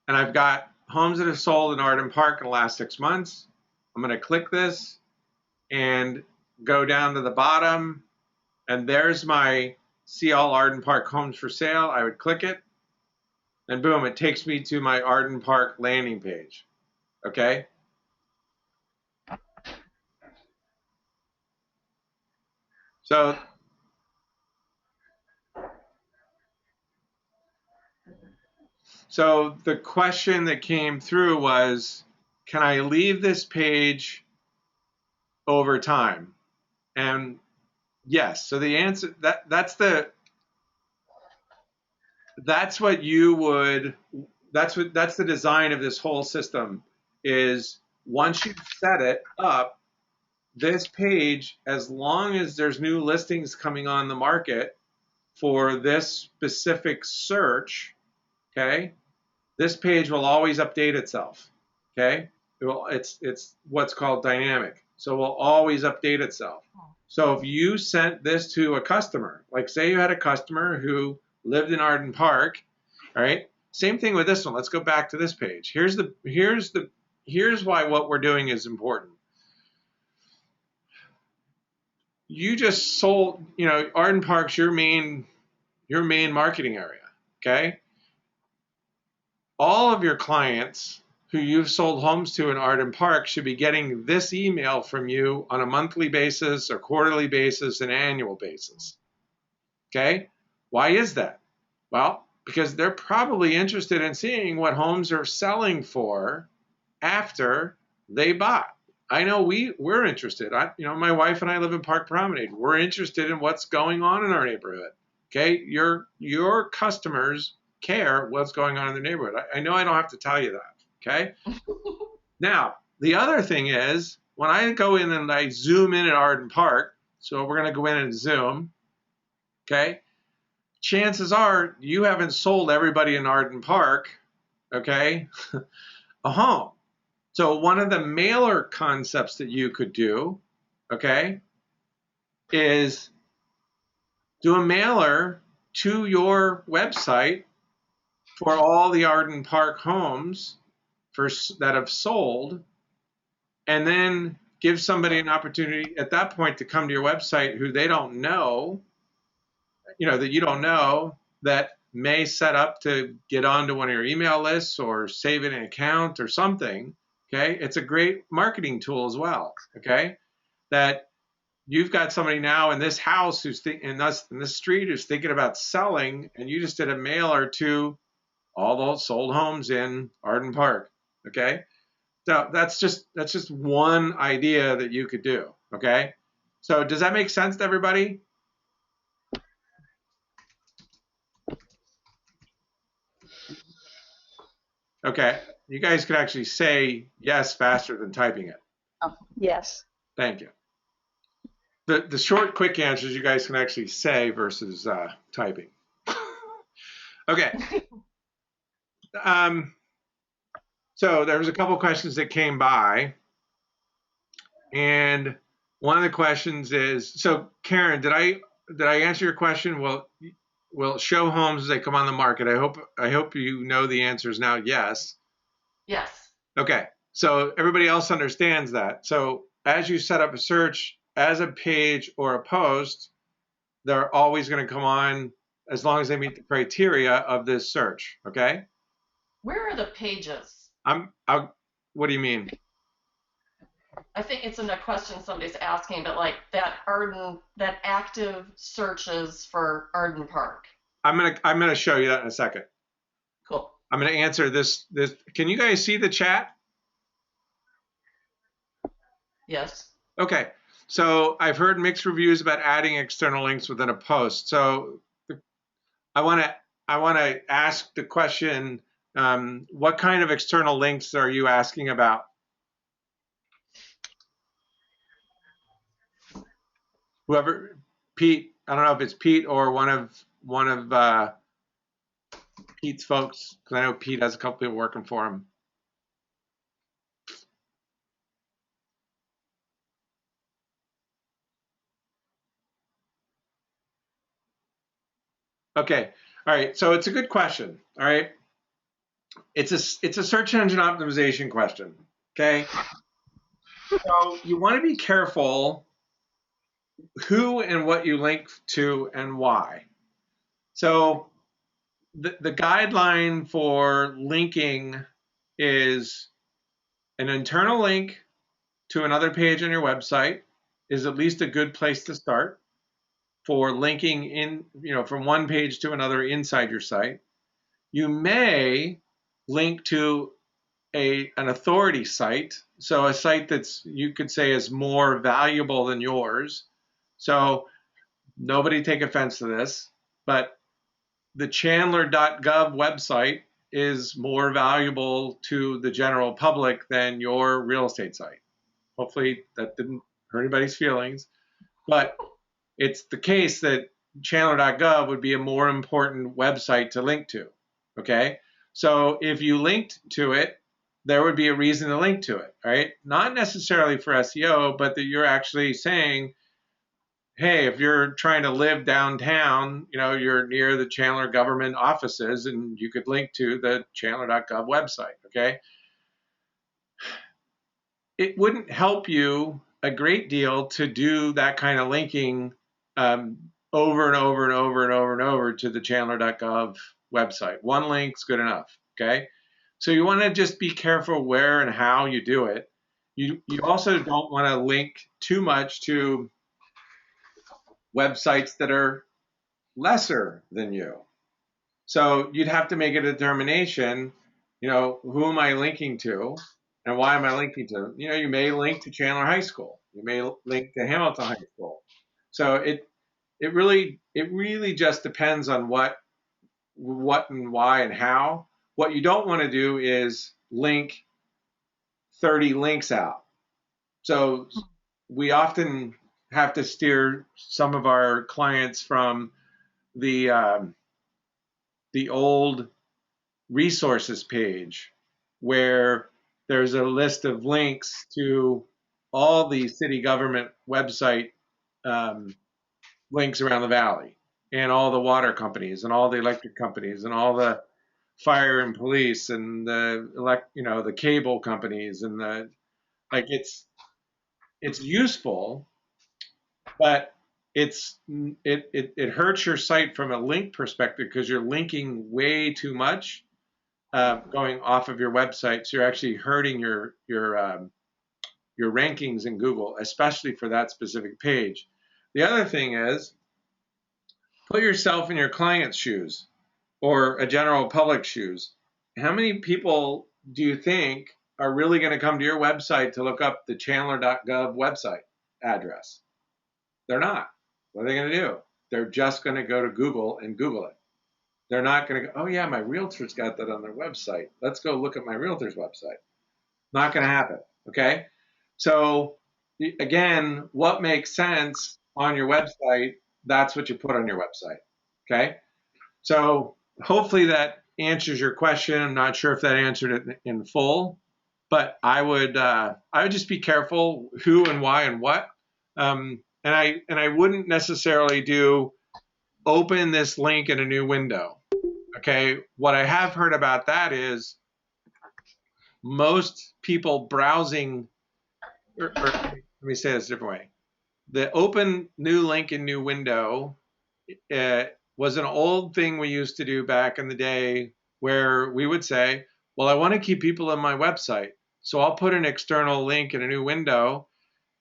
and I've got homes that have sold in Arden Park in the last 6 months. I'm going to click this and go down to the bottom, and there's my see all Arden Park homes for sale. I would click it, and boom, it takes me to my Arden Park landing page. Okay? So the question that came through was, can I leave this page over time? And yes. So the answer that's what you would that's the design of this whole system is once you set it up, this page, as long as there's new listings coming on the market for this specific search, okay, this page will always update itself. Okay, it's what's called dynamic, so it will always update itself. So if you sent this to a customer, like say you had a customer who lived in Arden Park, all right, same thing with this one. Let's go back to this page. Here's why what we're doing is important. You just sold, Arden Park's your main marketing area, okay? All of your clients who you've sold homes to in Arden Park should be getting this email from you on a monthly basis, or quarterly basis, and annual basis. Okay? Why is that? Well, because they're probably interested in seeing what homes are selling for after they bought. I know we're interested. My wife and I live in Park Promenade. We're interested in what's going on in our neighborhood. Okay? Your customers care what's going on in their neighborhood. I know I don't have to tell you that. Okay? Now, the other thing is, when I go in and I zoom in at Arden Park, so we're going to go in and zoom, okay? Chances are you haven't sold everybody in Arden Park, okay, a home. So one of the mailer concepts that you could do, okay, is do a mailer to your website for all the Arden Park homes that have sold, and then give somebody an opportunity at that point to come to your website who they don't know, that you don't know, that may set up to get onto one of your email lists or save an account or something. Okay, it's a great marketing tool as well. Okay, that you've got somebody now in this house who's in this street who's thinking about selling, and you just did a mailer to all those sold homes in Arden Park. Okay, so that's just one idea that you could do. Okay, so does that make sense to everybody? Okay, you guys could actually say yes faster than typing it. Oh, yes. Thank you. The short, quick answers you guys can actually say versus typing. Okay. So there was a couple questions that came by, and one of the questions is, so Karen, did I answer your question? Will show homes as they come on the market? I hope you know the answer is now yes. Yes. Okay, so everybody else understands that. So as you set up a search as a page or a post, they're always going to come on as long as they meet the criteria of this search, okay? Where are the pages? What do you mean? I think it's in a question somebody's asking, but like that active searches for Arden Park. I'm gonna show you that in a second. Cool. I'm gonna answer this. Can you guys see the chat? Yes. Okay. So I've heard mixed reviews about adding external links within a post. So I want to ask the question: what kind of external links are you asking about? Whoever, Pete. I don't know if it's Pete or one of Pete's folks, because I know Pete has a couple people working for him. Okay. All right. So it's a good question. All right. It's a search engine optimization question. Okay. So you want to be careful who and what you link to and why. So the guideline for linking is an internal link to another page on your website is at least a good place to start for linking in, from one page to another inside your site. You may link to an authority site, so a site that's, you could say, is more valuable than yours. So nobody take offense to this, but the Chandler.gov website is more valuable to the general public than your real estate site. Hopefully that didn't hurt anybody's feelings, but it's the case that Chandler.gov would be a more important website to link to. Okay, so if you linked to it, there would be a reason to link to it, right? Not necessarily for SEO, but that you're actually saying, hey, if you're trying to live downtown, you're near the Chandler government offices and you could link to the Chandler.gov website, okay? It wouldn't help you a great deal to do that kind of linking over and over and over and over and over to the Chandler.gov website. One link's good enough, okay? So you want to just be careful where and how you do it. You also don't want to link too much to websites that are lesser than you. So you'd have to make a determination, who am I linking to and why am I linking to? You may link to Chandler High School. You may link to Hamilton High School. So it really just depends on what and why and how. What you don't want to do is link 30 links out. So we often have to steer some of our clients from the old resources page where there's a list of links to all the city government website links around the valley, and all the water companies and all the electric companies and all the fire and police and the cable companies and it's useful, but it hurts your site from a link perspective because you're linking way too much going off of your website. So you're actually hurting your rankings in Google, especially for that specific page. The other thing is, put yourself in your client's shoes or a general public shoes. How many people do you think are really going to come to your website to look up the Chandler.gov website address? They're not. What are they going to do? They're just going to go to Google and Google it. They're not going to go, oh yeah, my realtor's got that on their website. Let's go look at my realtor's website. Not going to happen, okay? So again, what makes sense on your website, that's what you put on your website, okay? So hopefully that answers your question. I'm not sure if that answered it in full, but I would just be careful who and why and what. And I wouldn't necessarily do open this link in a new window. Okay, what I have heard about that is most people browsing, or let me say this a different way. The open new link in new window was an old thing we used to do back in the day where we would say, well, I want to keep people on my website. So I'll put an external link in a new window.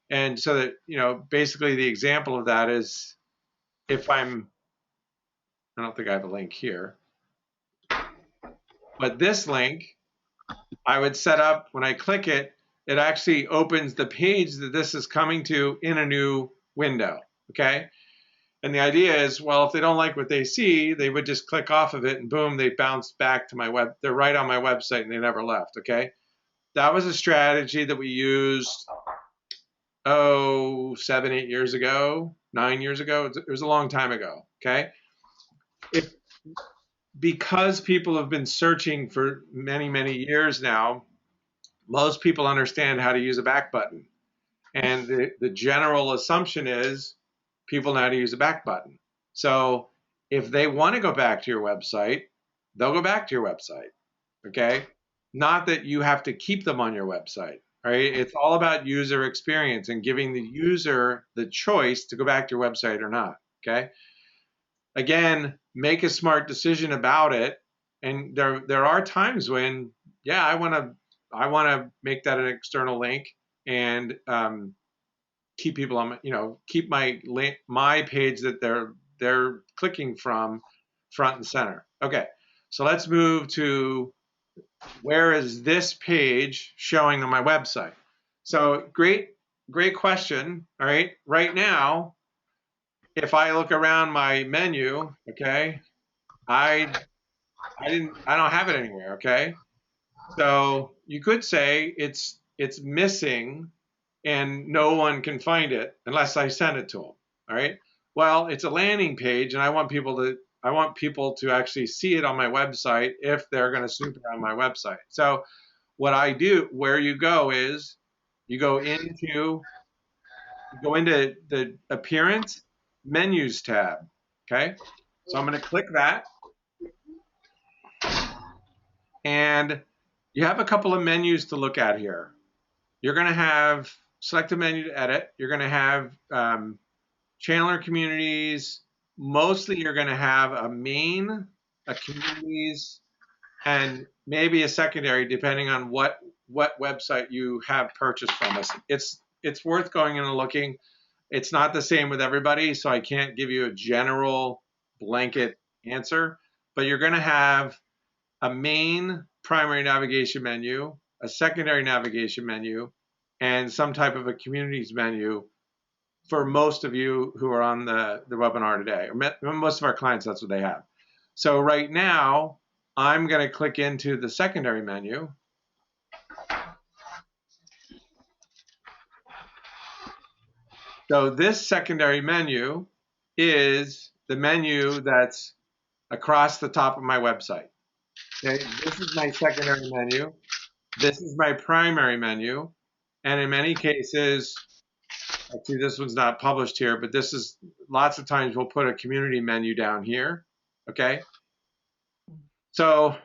And so that, basically the example of that is if I don't think I have a link here, but this link, I would set up, when I click it, it actually opens the page that this is coming to in a new window, okay? And the idea is, well, if they don't like what they see, they would just click off of it and boom, they bounce back to my web. They're right on my website and they never left, okay? That was a strategy that we used, 7, 8 years ago, 9 years ago. It was a long time ago, okay? Because people have been searching for many, many years now, most people understand how to use a back button. And the general assumption is people know how to use a back button. So if they want to go back to your website, they'll go back to your website, okay? Not that you have to keep them on your website, right? It's all about user experience and giving the user the choice to go back to your website or not, okay? Again, make a smart decision about it. And there are times when, yeah, I want to make that an external link and keep people on, keep my page that they're clicking from front and center. Okay, so let's move to where is this page showing on my website? So great question. All right, right now, if I look around my menu, okay, I don't have it anywhere, okay? So you could say it's missing and no one can find it unless I send it to them, all right? Well, it's a landing page and I want people to actually see it on my website if they're going to snoop around my website. So what I do, where you go is you go into the appearance menus tab, okay? So I'm going to click that. And you have a couple of menus to look at here. You're going to have select a menu to edit. You're going to have channel or communities. Mostly you're going to have a main, a communities, and maybe a secondary, depending on what website you have purchased from us. It's worth going in and looking. It's not the same with everybody, so I can't give you a general blanket answer, but you're going to have a main primary navigation menu, a secondary navigation menu, and some type of a communities menu for most of you who are on the webinar today. Most of our clients, that's what they have. So right now, I'm going to click into the secondary menu. So this secondary menu is the menu that's across the top of my website. Okay, this is my secondary menu. This is my primary menu. And in many cases, actually this one's not published here, but this is lots of times we'll put a community menu down here. Okay. So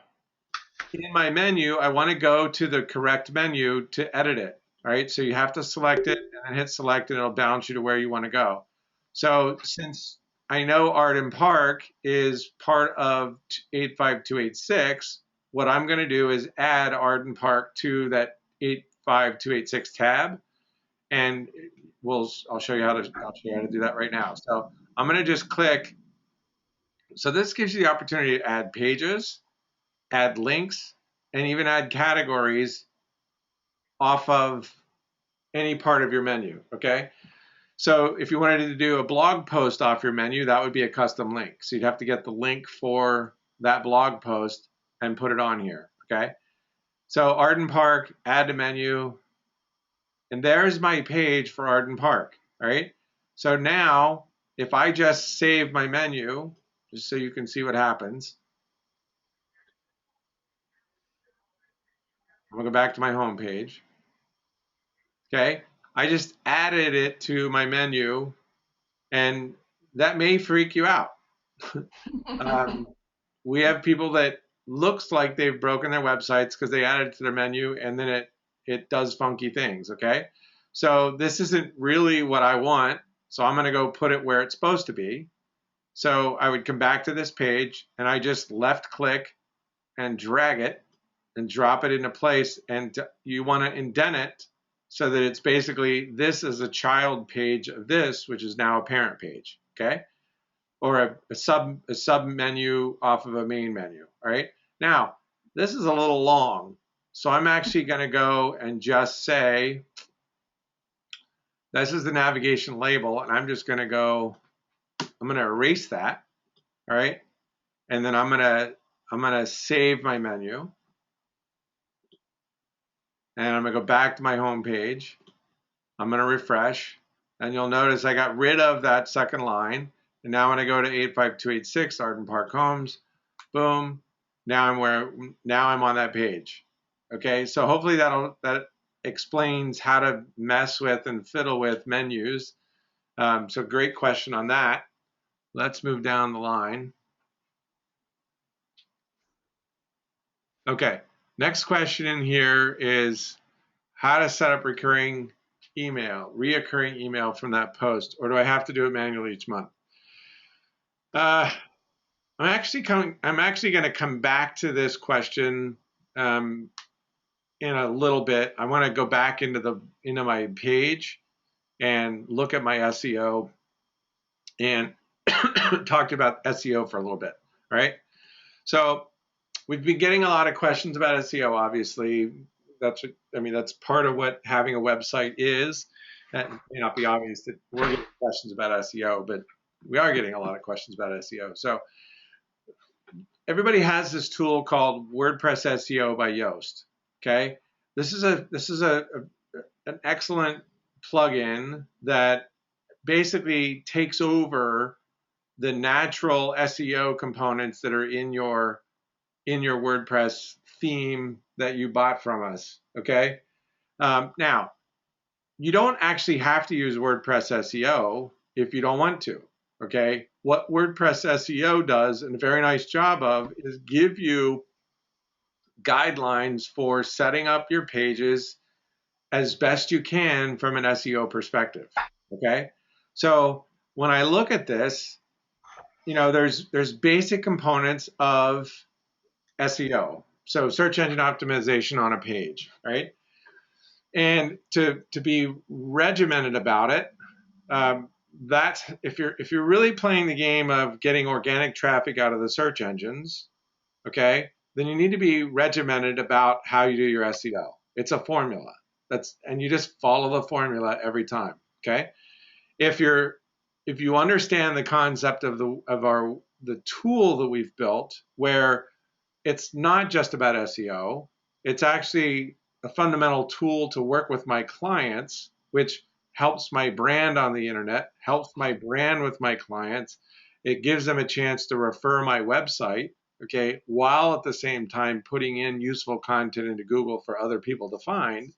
in my menu, I want to go to the correct menu to edit it. All right. So you have to select it and hit select and it'll bounce you to where you want to go. So since I know Arden Park is part of 85286, what I'm going to do is add Arden Park to that 85286 tab, and I'll show you how to do that right now. So I'm going to just click. So this gives you the opportunity to add pages, add links, and even add categories off of any part of your menu. Okay. So if you wanted to do a blog post off your menu, that would be a custom link. So you'd have to get the link for that blog post and put it on here, okay? So Arden Park, add to menu, and there's my page for Arden Park, all right? So now, if I just save my menu, just so you can see what happens, I'm gonna go back to my home page, okay? I just added it to my menu, and that may freak you out. We have people that looks like they've broken their websites because they added it to their menu and then it does funky things, okay? So this isn't really what I want, so I'm going to go put it where it's supposed to be. So I would come back to this page and I just left click and drag it and drop it into place, and you want to indent it so that it's basically, this is a child page of this, which is now a parent page, okay? Or a sub menu off of a main menu, all right? Now, this is a little long, so I'm actually going to go and just say, this is the navigation label, and I'm just going to go, I'm going to erase that, all right? And then I'm going to save my menu, and I'm going to go back to my home page. I'm going to refresh, and you'll notice I got rid of that second line. And now when I go to 85286 Arden Park Homes, boom, now I'm on that page. Okay, so hopefully that explains how to mess with and fiddle with menus. So great question on that. Let's move down the line. Okay, next question in here is how to set up reoccurring email from that post, or do I have to do it manually each month? I'm actually going to come back to this question in a little bit. I want to go back into my page and look at my SEO and talk about SEO for a little bit. All right. So we've been getting a lot of questions about SEO. Obviously, that's part of what having a website is. That may not be obvious that we're getting questions about SEO, but we are getting a lot of questions about SEO. So everybody has this tool called WordPress SEO by Yoast. Okay, this is an excellent plugin that basically takes over the natural SEO components that are in your WordPress theme that you bought from us. Okay, now you don't actually have to use WordPress SEO if you don't want to. Okay, what WordPress SEO does, and a very nice job of, is give you guidelines for setting up your pages as best you can from an SEO perspective. Okay, so when I look at this, there's basic components of SEO. So search engine optimization on a page, right? And to be regimented about it, that's if you're really playing the game of getting organic traffic out of the search engines, okay, then you need to be regimented about how you do your SEO. It's a formula. And you just follow the formula every time. Okay. If you understand the concept of the tool that we've built, where it's not just about SEO, it's actually a fundamental tool to work with my clients, which helps my brand on the internet, helps my brand with my clients. It gives them a chance to refer my website, okay, while at the same time putting in useful content into Google for other people to find.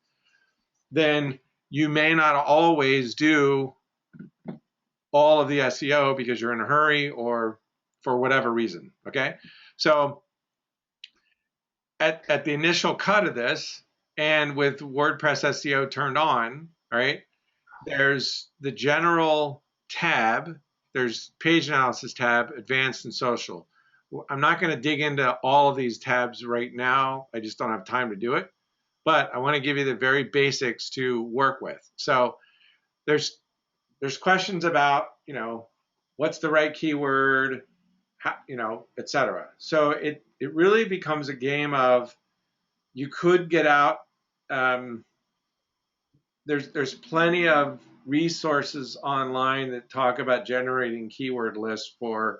Then you may not always do all of the SEO because you're in a hurry or for whatever reason, okay? So at the initial cut of this, and with WordPress SEO turned on, all right, there's the general tab, there's page analysis tab, advanced and social. I'm not going to dig into all of these tabs right now. I just don't have time to do it. But I want to give you the very basics to work with. So there's questions about, what's the right keyword, how, etc. So it really becomes a game of, you could get out. There's plenty of resources online that talk about generating keyword lists by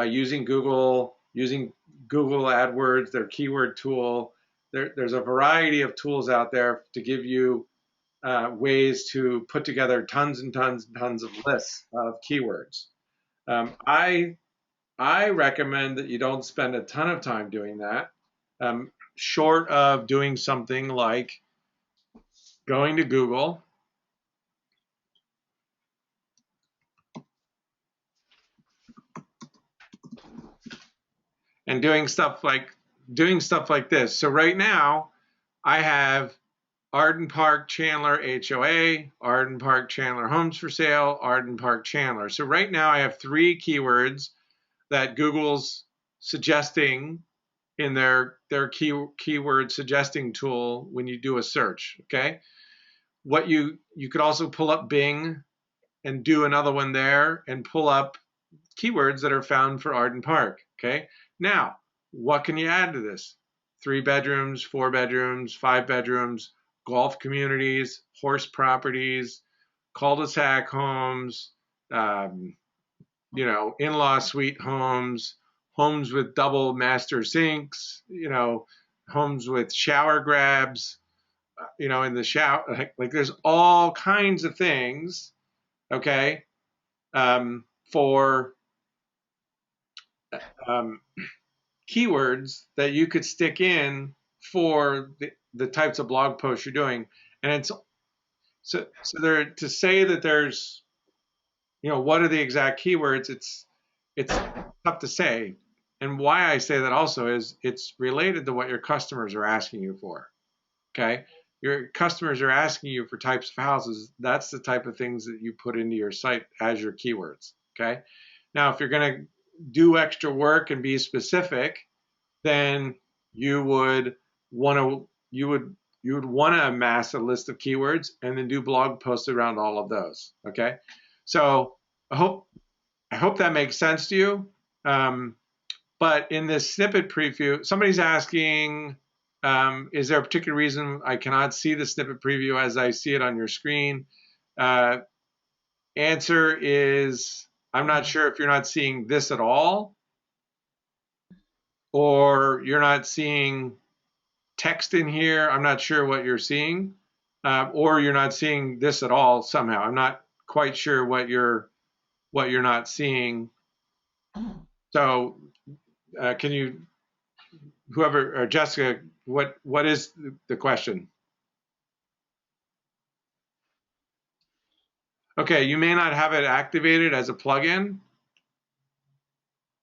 using Google AdWords, their keyword tool. There's a variety of tools out there to give you ways to put together tons and tons and tons of lists of keywords. I recommend that you don't spend a ton of time doing that, short of doing something like going to Google and doing stuff like this. So right now, I have Arden Park Chandler HOA, Arden Park Chandler Homes for Sale, Arden Park Chandler. So right now I have 3 keywords that Google's suggesting in their keyword suggesting tool when you do a search. Okay, what you could also pull up Bing and do another one there and pull up keywords that are found for Arden Park. Okay, now what can you add to this? 3 bedrooms, 4 bedrooms, 5 bedrooms, golf communities, horse properties, cul-de-sac homes, you know, in-law suite homes, homes with double master sinks, you know, homes with shower grabs, you know, in the shower. Like there's all kinds of things, okay, for keywords that you could stick in for the types of blog posts you're doing. And it's so there, to say that there's, you know, what are the exact keywords, it's tough to say. And why I say that also is it's related to what your customers are asking you for. Okay, your customers are asking you for types of houses. That's the type of things that you put into your site as your keywords. Okay, now if you're going to do extra work and be specific, then you would want to amass a list of keywords and then do blog posts around all of those. Okay, so I hope that makes sense to you. But in this snippet preview, somebody's asking, is there a particular reason I cannot see the snippet preview as I see it on your screen? Answer is, I'm not sure if you're not seeing this at all, or you're not seeing text in here. I'm not sure what you're seeing, or you're not seeing this at all somehow. I'm not quite sure what you're not seeing. So can you, whoever, or Jessica, what is the question? Okay, you may not have it activated as a plugin.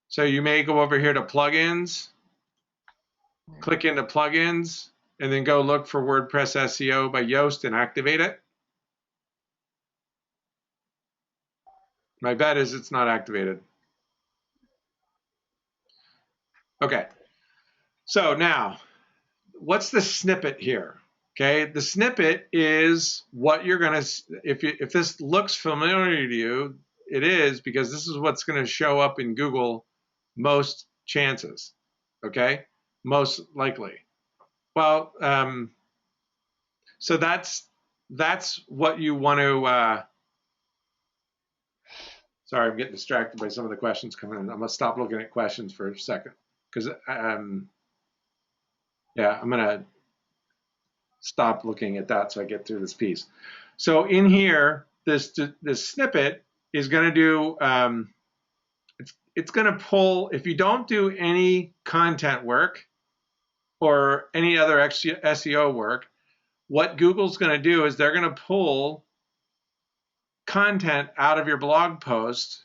So you may go over here to plugins, click into plugins, and then go look for WordPress SEO by Yoast and activate it. My bet is it's not activated. Okay, so now, what's the snippet here? Okay, the snippet is what you're gonna, if this looks familiar to you, it is, because this is what's gonna show up in Google most chances, okay? Most likely. Well, so that's what you want to, sorry, I'm getting distracted by some of the questions coming in. I'm gonna stop looking at questions for a second, because, yeah, I'm gonna stop looking at that so I get through this piece. So in here, this snippet is going to do, it's going to pull, if you don't do any content work or any other SEO work, what Google's going to do is they're going to pull content out of your blog post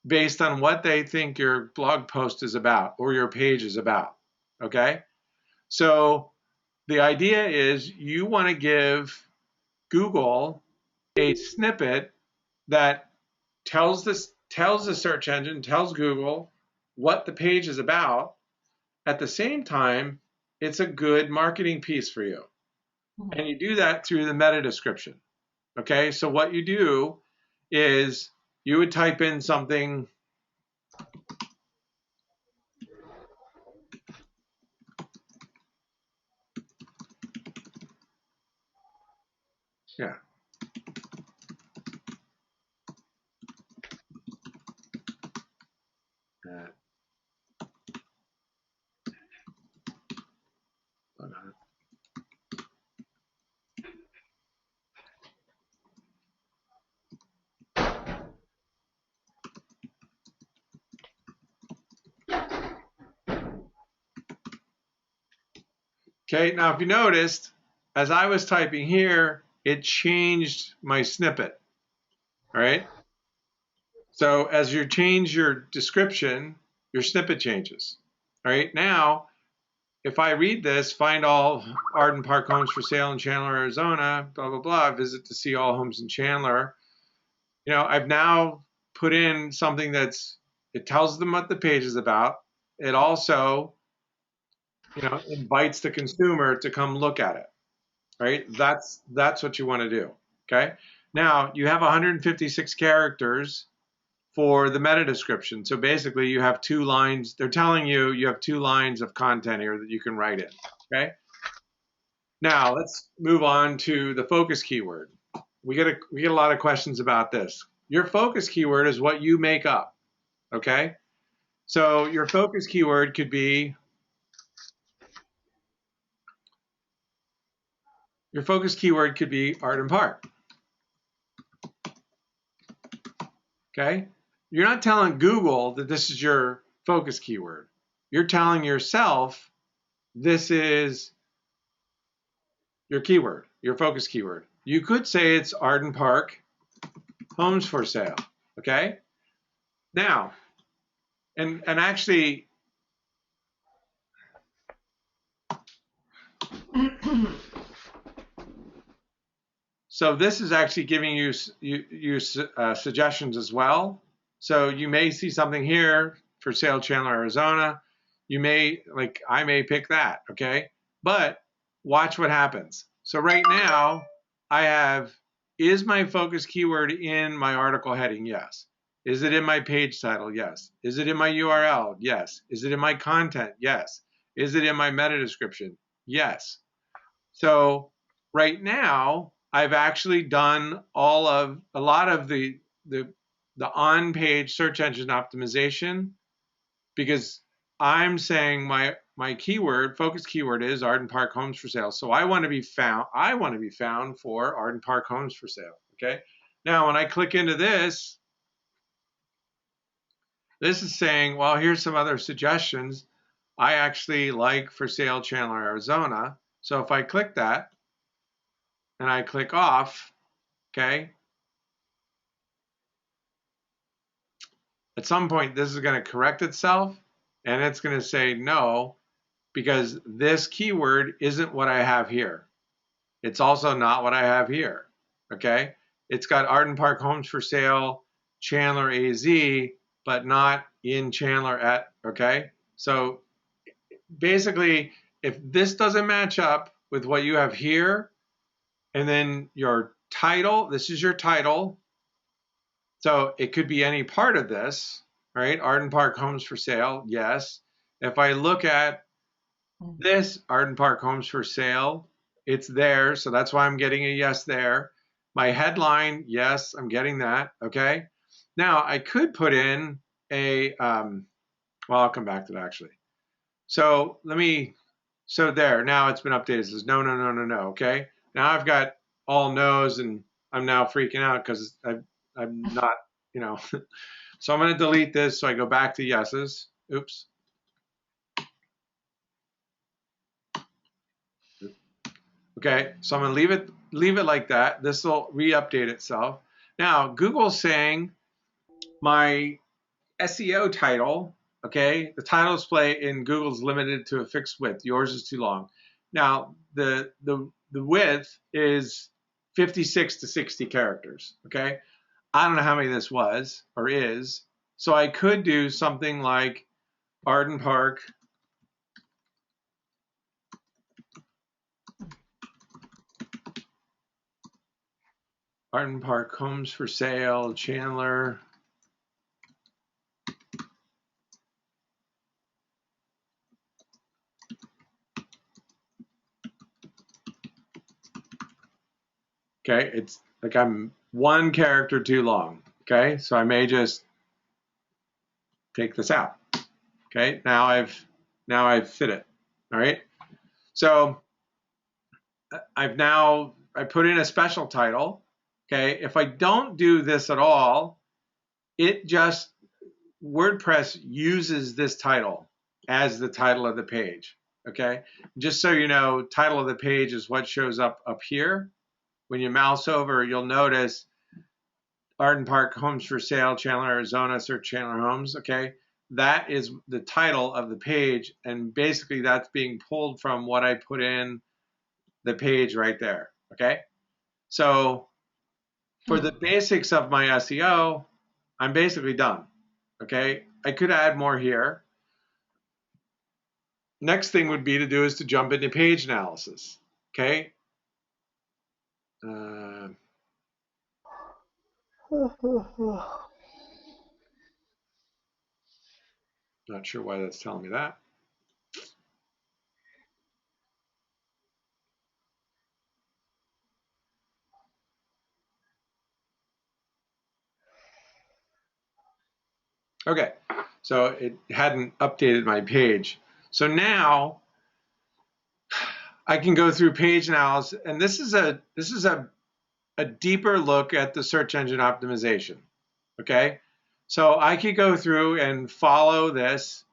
based on what they think your blog post is about or your page is about, okay? So the idea is you want to give Google a snippet that tells the search engine, tells Google what the page is about. At the same time, it's a good marketing piece for you. And you do that through the meta description. Okay, so what you do is you would type in something. Yeah. Okay, now if you noticed, as I was typing here, it changed my snippet, all right? So as you change your description, your snippet changes, all right? Now, if I read this, find all Arden Park homes for sale in Chandler, Arizona, blah, blah, blah, visit to see all homes in Chandler, you know, I've now put in something it tells them what the page is about. it also, invites the consumer to come look at it, right? That's what you want to do, okay? Now, you have 156 characters for the meta description. So basically, you have 2 lines. They're telling you you have 2 lines of content here that you can write in, okay? Now, let's move on to the focus keyword. We get a lot of questions about this. Your focus keyword is what you make up, okay? So your focus keyword could be art and park. Okay? You're not telling Google that this is your focus keyword. You're telling yourself this is your keyword, your focus keyword. You could say it's art and park homes for sale. Okay? Now, and actually, so this is actually giving you suggestions as well. So you may see something here for sale Chandler, Arizona. You may, like, I may pick that, okay? But watch what happens. So right now, I have, is my focus keyword in my article heading? Yes. Is it in my page title? Yes. Is it in my URL? Yes. Is it in my content? Yes. Is it in my meta description? Yes. So right now, I've actually done a lot of the on-page search engine optimization, because I'm saying my keyword, focus keyword, is art and park homes for sale. So I want to be found for art and park homes for sale. Okay. Now, when I click into this is saying, well, here's some other suggestions. I actually like for sale Chandler, Arizona. So if I click that and I click off, okay, at some point this is going to correct itself and it's going to say no, because this keyword isn't what I have here. It's also not what I have here, okay? It's got art and park homes for sale, Chandler, AZ, but not in Chandler at, okay? So basically, if this doesn't match up with what you have here, and then your title, this is your title, so it could be any part of this, right? Art and park homes for sale, yes. If I look at this art and park homes for sale, it's there, so that's why I'm getting a yes there. My headline, yes, I'm getting that, okay? Now, I could put in a, well, I'll come back to that actually. So so there, now it's been updated. It says no, no, no, no, no, okay? Now I've got all no's and I'm now freaking out because I'm not, So I'm going to delete this, so I go back to yeses. Oops. Okay, so I'm going to leave it like that. This will re-update itself. Now, Google's saying my SEO title, okay, the title display in Google's limited to a fixed width. Yours is too long. Now, the width is 56 to 60 characters, okay? I don't know how many this was or is, so I could do something like Arden Park homes for sale, Chandler. Okay, it's like I'm one character too long. Okay, so I may just take this out. Okay, now I've fit it. All right, so I put in a special title. Okay, if I don't do this at all, WordPress uses this title as the title of the page. Okay, just so you know, title of the page is what shows up here. When you mouse over, you'll notice Arden Park Homes for Sale, Chandler, Arizona, search Chandler Homes, okay? That is the title of the page, and basically that's being pulled from what I put in the page right there, okay? So for the basics of my SEO, I'm basically done, okay? I could add more here. next thing would be to do is to jump into page analysis. Okay. Not sure why that's telling me that. Okay, so it hadn't updated my page. So now I can go through page analysis, and this is a deeper look at the search engine optimization. Okay, so I could go through and follow this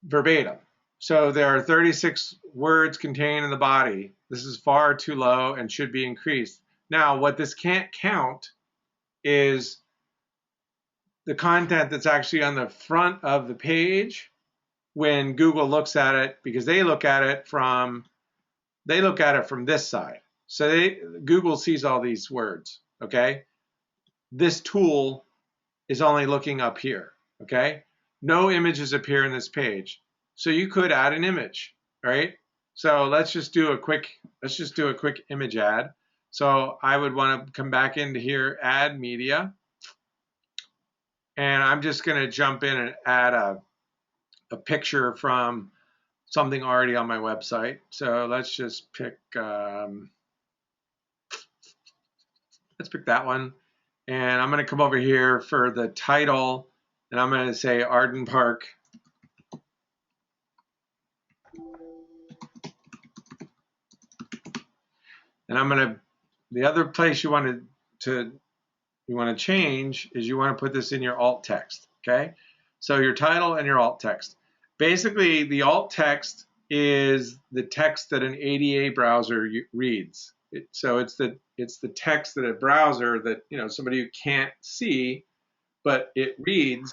verbatim. So there are 36 words contained in the body. This is far too low and should be increased. Now, what this can't count is the content that's actually on the front of the page when Google looks at it, because they look at it from this side. So Google sees all these words, okay? This tool is only looking up here, okay? No images appear in this page. So you could add an image, right? So let's just do a quick image add. So I would want to come back into here, add media. And I'm just going to jump in and add a picture from something already on my website. So let's just pick, let's pick that one. And I'm going to come over here for the title, and I'm going to say Arden Park. And I'm going to, the other place you want to change is you want to put this in your alt text, okay? So your title and your alt text. Basically, the alt text is the text that an ADA browser reads. So it's the text that a browser that, you know, somebody who can't see, but it reads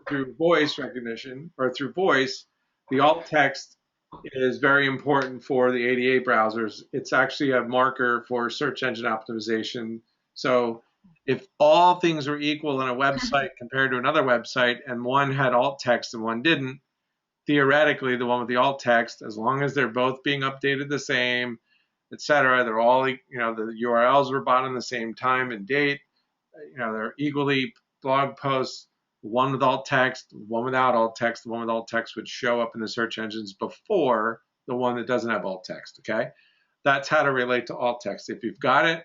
through voice recognition or through voice. The alt text is very important for the ADA browsers. It's actually a marker for search engine optimization. So if all things were equal in a website compared to another website and one had alt text and one didn't, theoretically the one with the alt text, as long as they're both being updated the same, etc., they're all, you know, the URLs were bought on the same time and date, you know, they're equally blog posts, one with alt text, one without alt text. The one with alt text would show up in the search engines before the one that doesn't have alt text, okay? That's how to relate to alt text. If you've got it,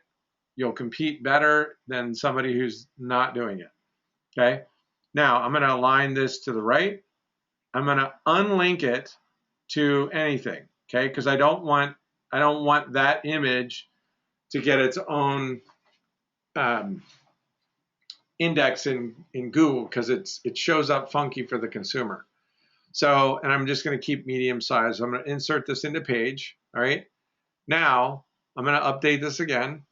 you'll compete better than somebody who's not doing it, okay? Now, I'm going to align this to the right. I'm going to unlink it to anything, okay? Because I don't want that image to get its own index in Google, because it shows up funky for the consumer. So, and I'm just going to keep medium size. So I'm going to insert this into page. All right. Now I'm going to update this again.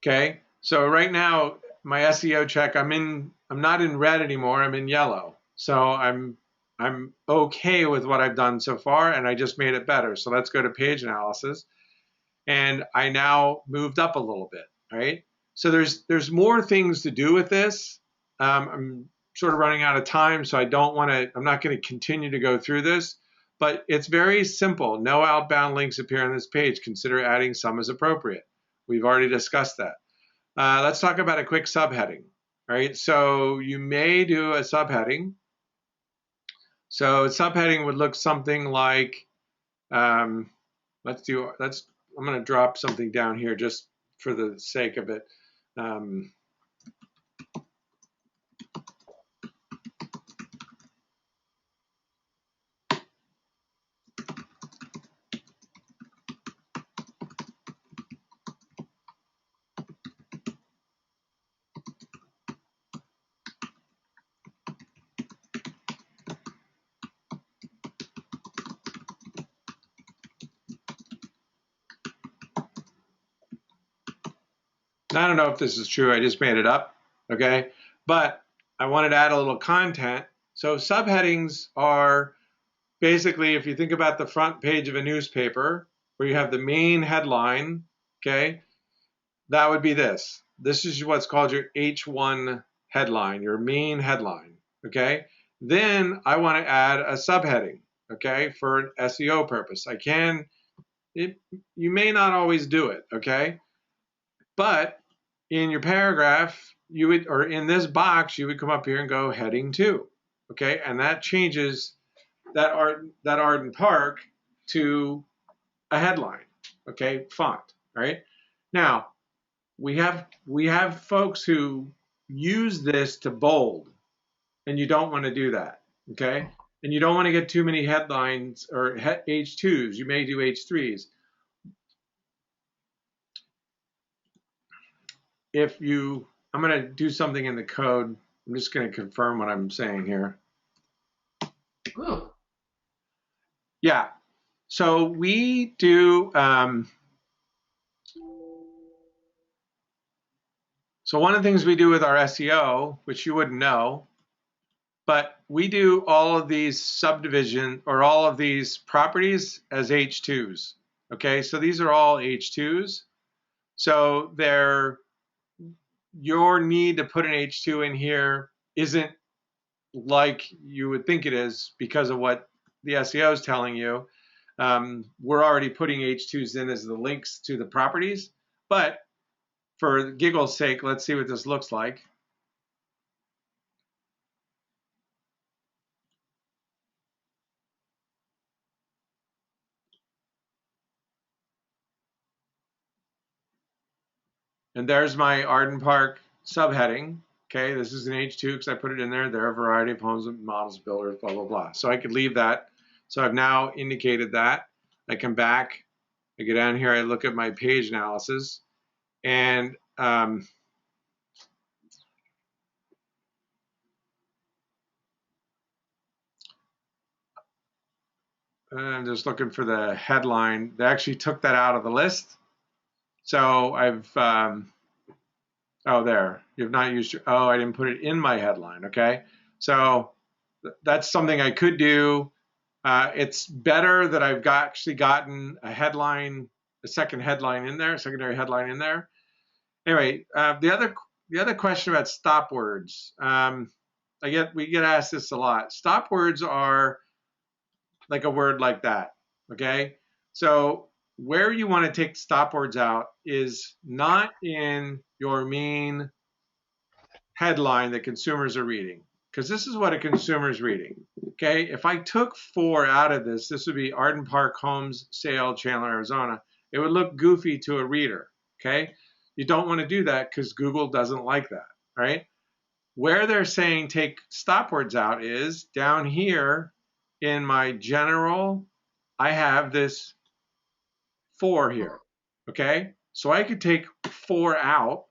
Okay. So right now my SEO check, I'm not in red anymore. I'm in yellow. So I'm okay with what I've done so far, and I just made it better. So let's go to page analysis. And I now moved up a little bit, right? So there's more things to do with this. I'm sort of running out of time, so I'm not going to continue to go through this, but it's very simple. No outbound links appear on this page. Consider adding some as appropriate. We've already discussed that. Let's talk about a quick subheading, right? So you may do a subheading. So a subheading would look something like, I'm going to drop something down here just for the sake of it. I don't know if this is true. I just made it up, okay? But I wanted to add a little content. So subheadings are basically, if you think about the front page of a newspaper where you have the main headline, okay, that would be this. this is what's called your H1 headline, your main headline, okay? Then I want to add a subheading, okay, for an SEO purpose. You may not always do it, okay? But in your paragraph, or in this box, you would come up here and go heading 2, okay? And that changes that Arden Park to a headline, okay, font, right? Now, we have folks who use this to bold, and you don't want to do that, okay? And you don't want to get too many headlines or H2s. You may do H3s. I'm going to do something in the code. I'm just going to confirm what I'm saying here. Ooh. Yeah. So we do. So one of the things we do with our SEO, which you wouldn't know, but we do all of these subdivision or all of these properties as H2s. Okay, so these are all H2s. So your need to put an H2 in here isn't like you would think it is because of what the SEO is telling you. We're already putting H2s in as the links to the properties, but for giggle's sake, let's see what this looks like. And there's my Arden Park subheading. Okay, this is an H2 because I put it in there. There are a variety of homes and models, builders, blah, blah, blah. So I could leave that. So I've now indicated that. I come back, I go down here, I look at my page analysis, and I'm just looking for the headline. They actually took that out of the list. So I've, oh, there, you've not used your, oh, I didn't put it in my headline, okay? So that's something I could do. It's better that I've actually gotten a headline, a second headline in there, secondary headline in there. Anyway, the other question about stop words, we get asked this a lot. Stop words are like a word like that, okay? So where you want to take stop words out is not in your main headline that consumers are reading, because this is what a consumer is reading. Okay, if I took 4 out of this, this would be Arden Park Homes Sale, Chandler, Arizona. It would look goofy to a reader. Okay, you don't want to do that because Google doesn't like that, right? Where they're saying take stop words out is down here in my general. I have this 4 here. Okay, so I could take 4 out.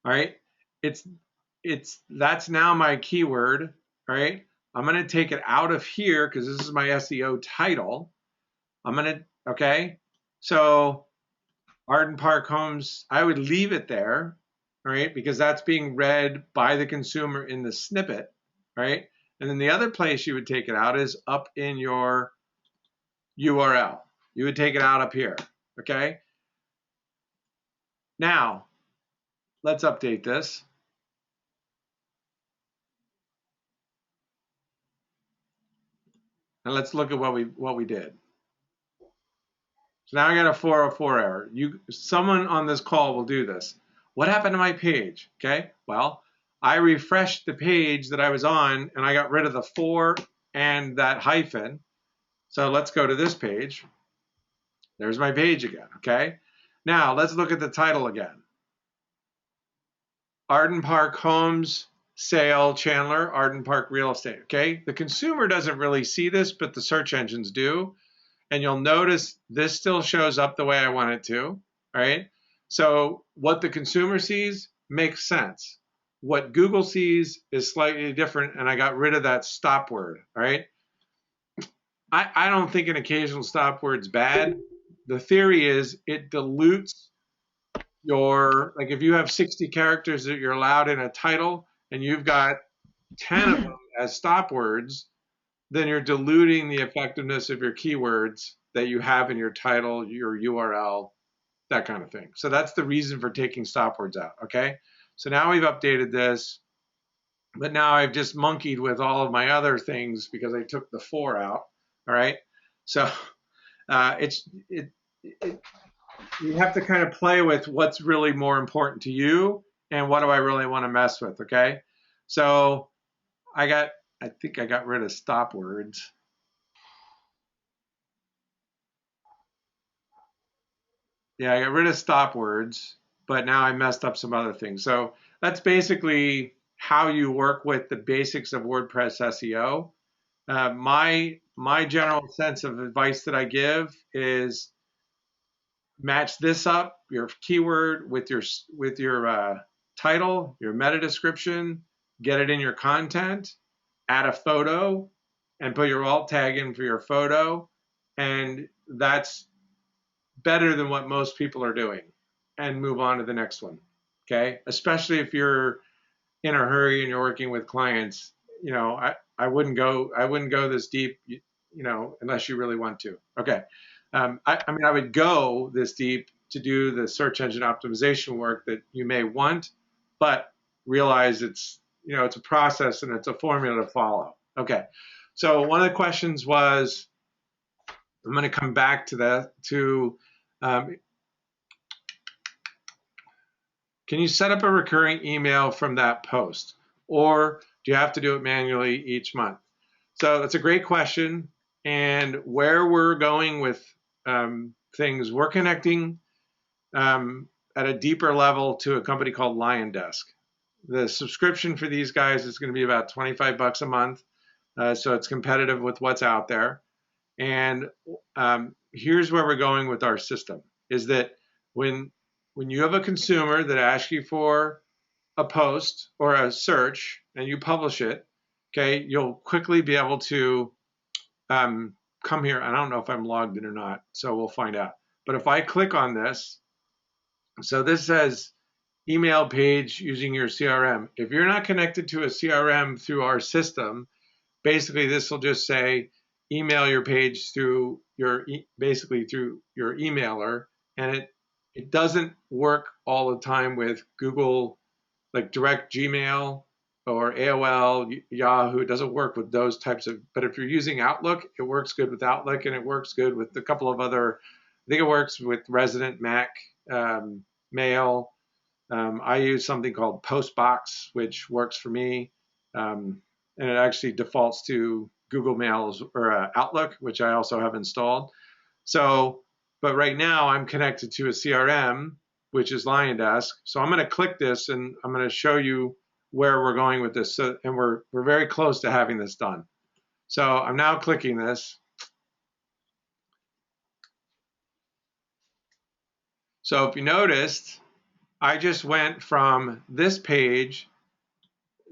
All right, that's now my keyword. All right, I'm going to take it out of here because this is my SEO title. Okay, so Arden Park Homes, I would leave it there, all right, because that's being read by the consumer in the snippet, right? And then the other place you would take it out is up in your URL. You would take it out up here, okay? Now, let's update this. And let's look at what we did. So now I got a 404 error. Someone on this call will do this. What happened to my page? Okay, well, I refreshed the page that I was on and I got rid of the 4 and that hyphen. So let's go to this page. There's my page again, okay? Now let's look at the title again. Arden Park Homes Sale Chandler, Arden Park Real Estate, okay? The consumer doesn't really see this, but the search engines do. And you'll notice this still shows up the way I want it to, all right? So what the consumer sees makes sense. What Google sees is slightly different, and I got rid of that stop word, all right? I don't think an occasional stop word's bad. The theory is it dilutes like if you have 60 characters that you're allowed in a title, and you've got 10 of them as stop words, then you're diluting the effectiveness of your keywords that you have in your title, your URL, that kind of thing. So that's the reason for taking stop words out, okay? So now we've updated this, but now I've just monkeyed with all of my other things because I took the for out, all right? So you have to kind of play with what's really more important to you and what do I really want to mess with, okay? So I think I got rid of stop words. Yeah, I got rid of stop words, but now I messed up some other things. So that's basically how you work with the basics of WordPress SEO. My general sense of advice that I give is match this up, your keyword with your title, your meta description, get it in your content, add a photo, and put your alt tag in for your photo, and that's better than what most people are doing, and move on to the next one. Okay, especially if you're in a hurry and you're working with clients. You know, I wouldn't go this deep, unless you really want to. Okay, I mean, I would go this deep to do the search engine optimization work that you may want, but realize it's a process and it's a formula to follow. Okay, so one of the questions was, I'm going to come back to that um, can you set up a recurring email from that post, or do you have to do it manually each month? So that's a great question. And where we're going with things, we're connecting at a deeper level to a company called Lion Desk. The subscription for these guys is going to be about 25 bucks a month. So it's competitive with what's out there. And here's where we're going with our system, is that when you have a consumer that asks you for a post or a search and you publish it, okay, you'll quickly be able to come here. I don't know if I'm logged in or not, so we'll find out. But if I click on this, so this says email page using your CRM. If you're not connected to a CRM through our system, basically this will just say email your page through basically through your emailer, and it doesn't work all the time with Google, like direct Gmail or AOL, Yahoo. It doesn't work with those types of, but if you're using Outlook, it works good with Outlook, and it works good with a couple of other, I think it works with Resident Mac Mail. I use something called Postbox, which works for me. And it actually defaults to Google Mails or Outlook, which I also have installed. So, but right now I'm connected to a CRM, which is Lion Desk. So I'm going to click this and I'm going to show you where we're going with this. So, and we're very close to having this done. So I'm now clicking this. So if you noticed, I just went from this page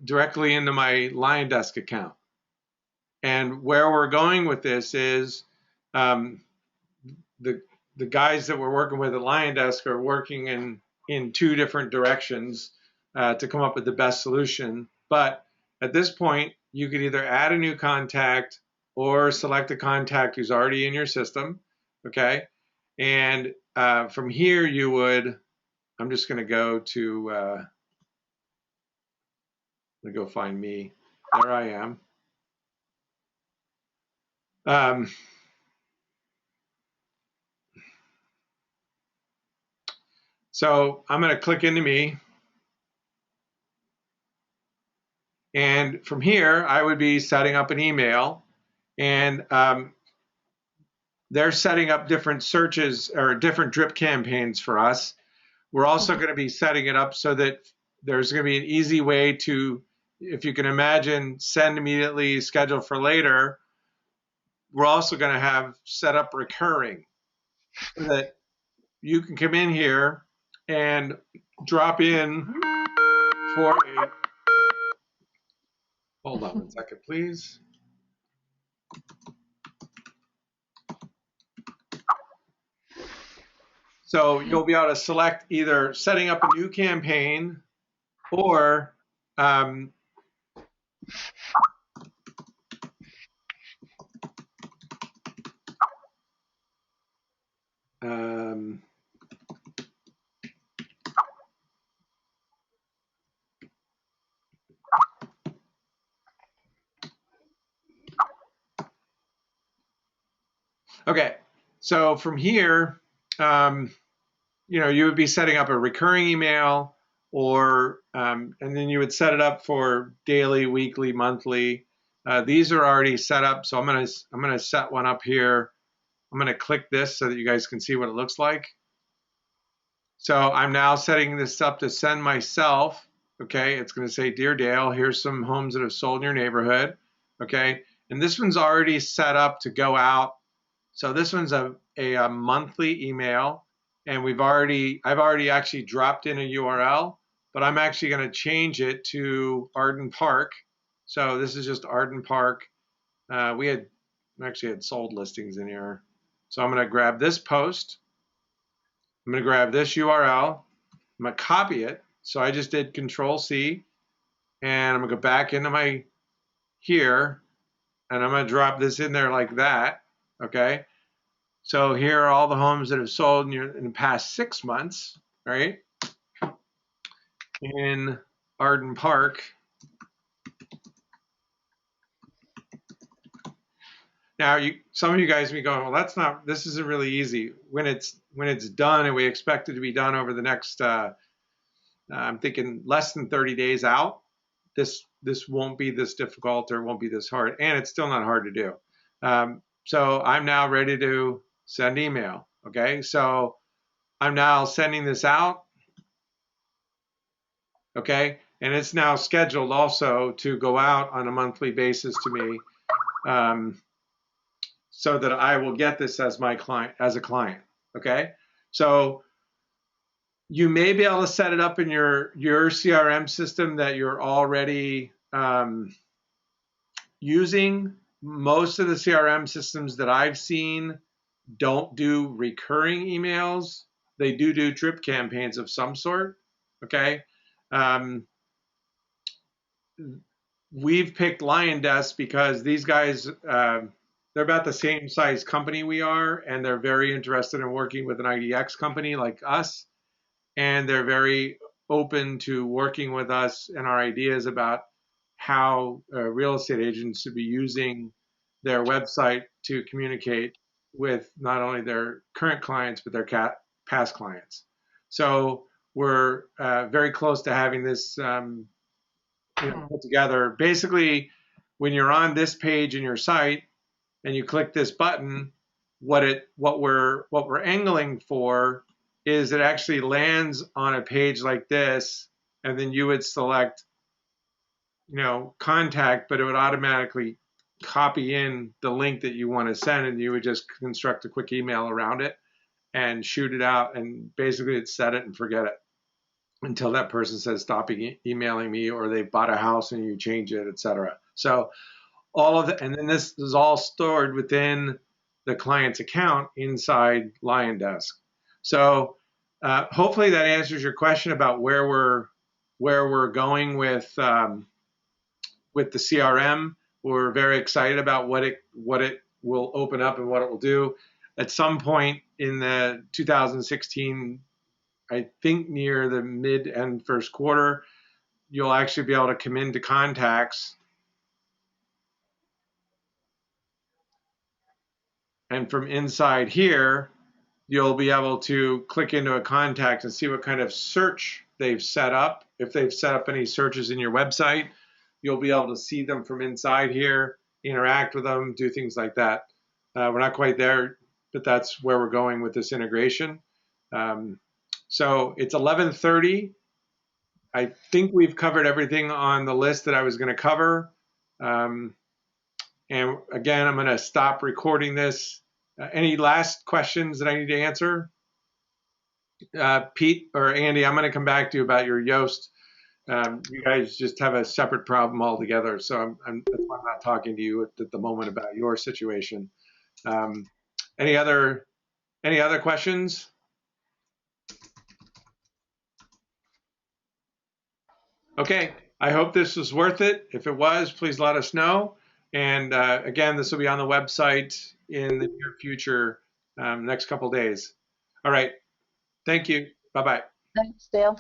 directly into my Lion Desk account. And where we're going with this is the guys that we're working with at Lion Desk are working in two different directions to come up with the best solution. But at this point, you could either add a new contact or select a contact who's already in your system, okay? And from here, you would, I'm just going to go to, let me go find me. There I am. So I'm going to click into me. And from here, I would be setting up an email. And they're setting up different searches or different drip campaigns for us. We're also going to be setting it up so that there's going to be an easy way to, if you can imagine, send immediately, schedule for later. We're also going to have set up recurring so that you can come in here and drop in for a, hold on 1 second, please. So you'll be able to select either setting up a new campaign or Okay, so from here, you would be setting up a recurring email, or and then you would set it up for daily, weekly, monthly. These are already set up, so I'm gonna set one up here. I'm gonna click this so that you guys can see what it looks like. So I'm now setting this up to send myself. Okay, it's going to say, Dear Dale, here's some homes that have sold in your neighborhood. Okay, and this one's already set up to go out. So this one's a monthly email, and I've already actually dropped in a URL, but I'm actually going to change it to Arden Park. So this is just Arden Park. We actually had sold listings in here. So I'm going to grab this post. I'm going to grab this URL. I'm going to copy it. So I just did Control C, and I'm going to go back into my here, and I'm going to drop this in there like that. Okay. So here are all the homes that have sold in the past 6 months, right? In Arden Park. Now, some of you guys may be going, well, this isn't really easy. When it's done, and we expect it to be done over the next, I'm thinking less than 30 days out, this won't be this difficult or won't be this hard, and it's still not hard to do. So I'm now ready to send email. Okay, so I'm now sending this out. Okay, and it's now scheduled also to go out on a monthly basis to me, so that I will get this as my client, as a client. Okay, so you may be able to set it up in your CRM system that you're already using. Most of the CRM systems that I've seen don't do recurring emails. They do drip campaigns of some sort. Okay. We've picked LionDesk because these guys, they're about the same size company we are, and they're very interested in working with an IDX company like us, and they're very open to working with us and our ideas about how real estate agents should be using their website to communicate with not only their current clients but their past clients. So we're very close to having this put together. Basically, when you're on this page in your site and you click this button, what we're angling for is it actually lands on a page like this, and then you would select, contact, but it would automatically copy in the link that you want to send, and you would just construct a quick email around it and shoot it out, and basically it's set it and forget it until that person says stop emailing me, or they bought a house and you change it, etc. So all of it, and then this is all stored within the client's account inside LionDesk. So hopefully that answers your question about where we're going with the CRM. We're very excited about what it will open up and what it will do. At some point in the 2016, I think near the mid and first quarter, you'll actually be able to come into contacts, and from inside here, you'll be able to click into a contact and see what kind of search they've set up. If they've set up any searches in your website, you'll be able to see them from inside here, interact with them, do things like that. We're not quite there, but that's where we're going with this integration. So it's 11:30. I think we've covered everything on the list that I was going to cover. And again, I'm going to stop recording this. Any last questions that I need to answer? Pete or Andy, I'm going to come back to you about your Yoast. You guys just have a separate problem altogether, so that's why I'm not talking to you at the moment about your situation. Any other questions? Okay, I hope this was worth it. If it was, please let us know. And again, this will be on the website in the near future, next couple days. All right, thank you. Bye-bye. Thanks, Dale.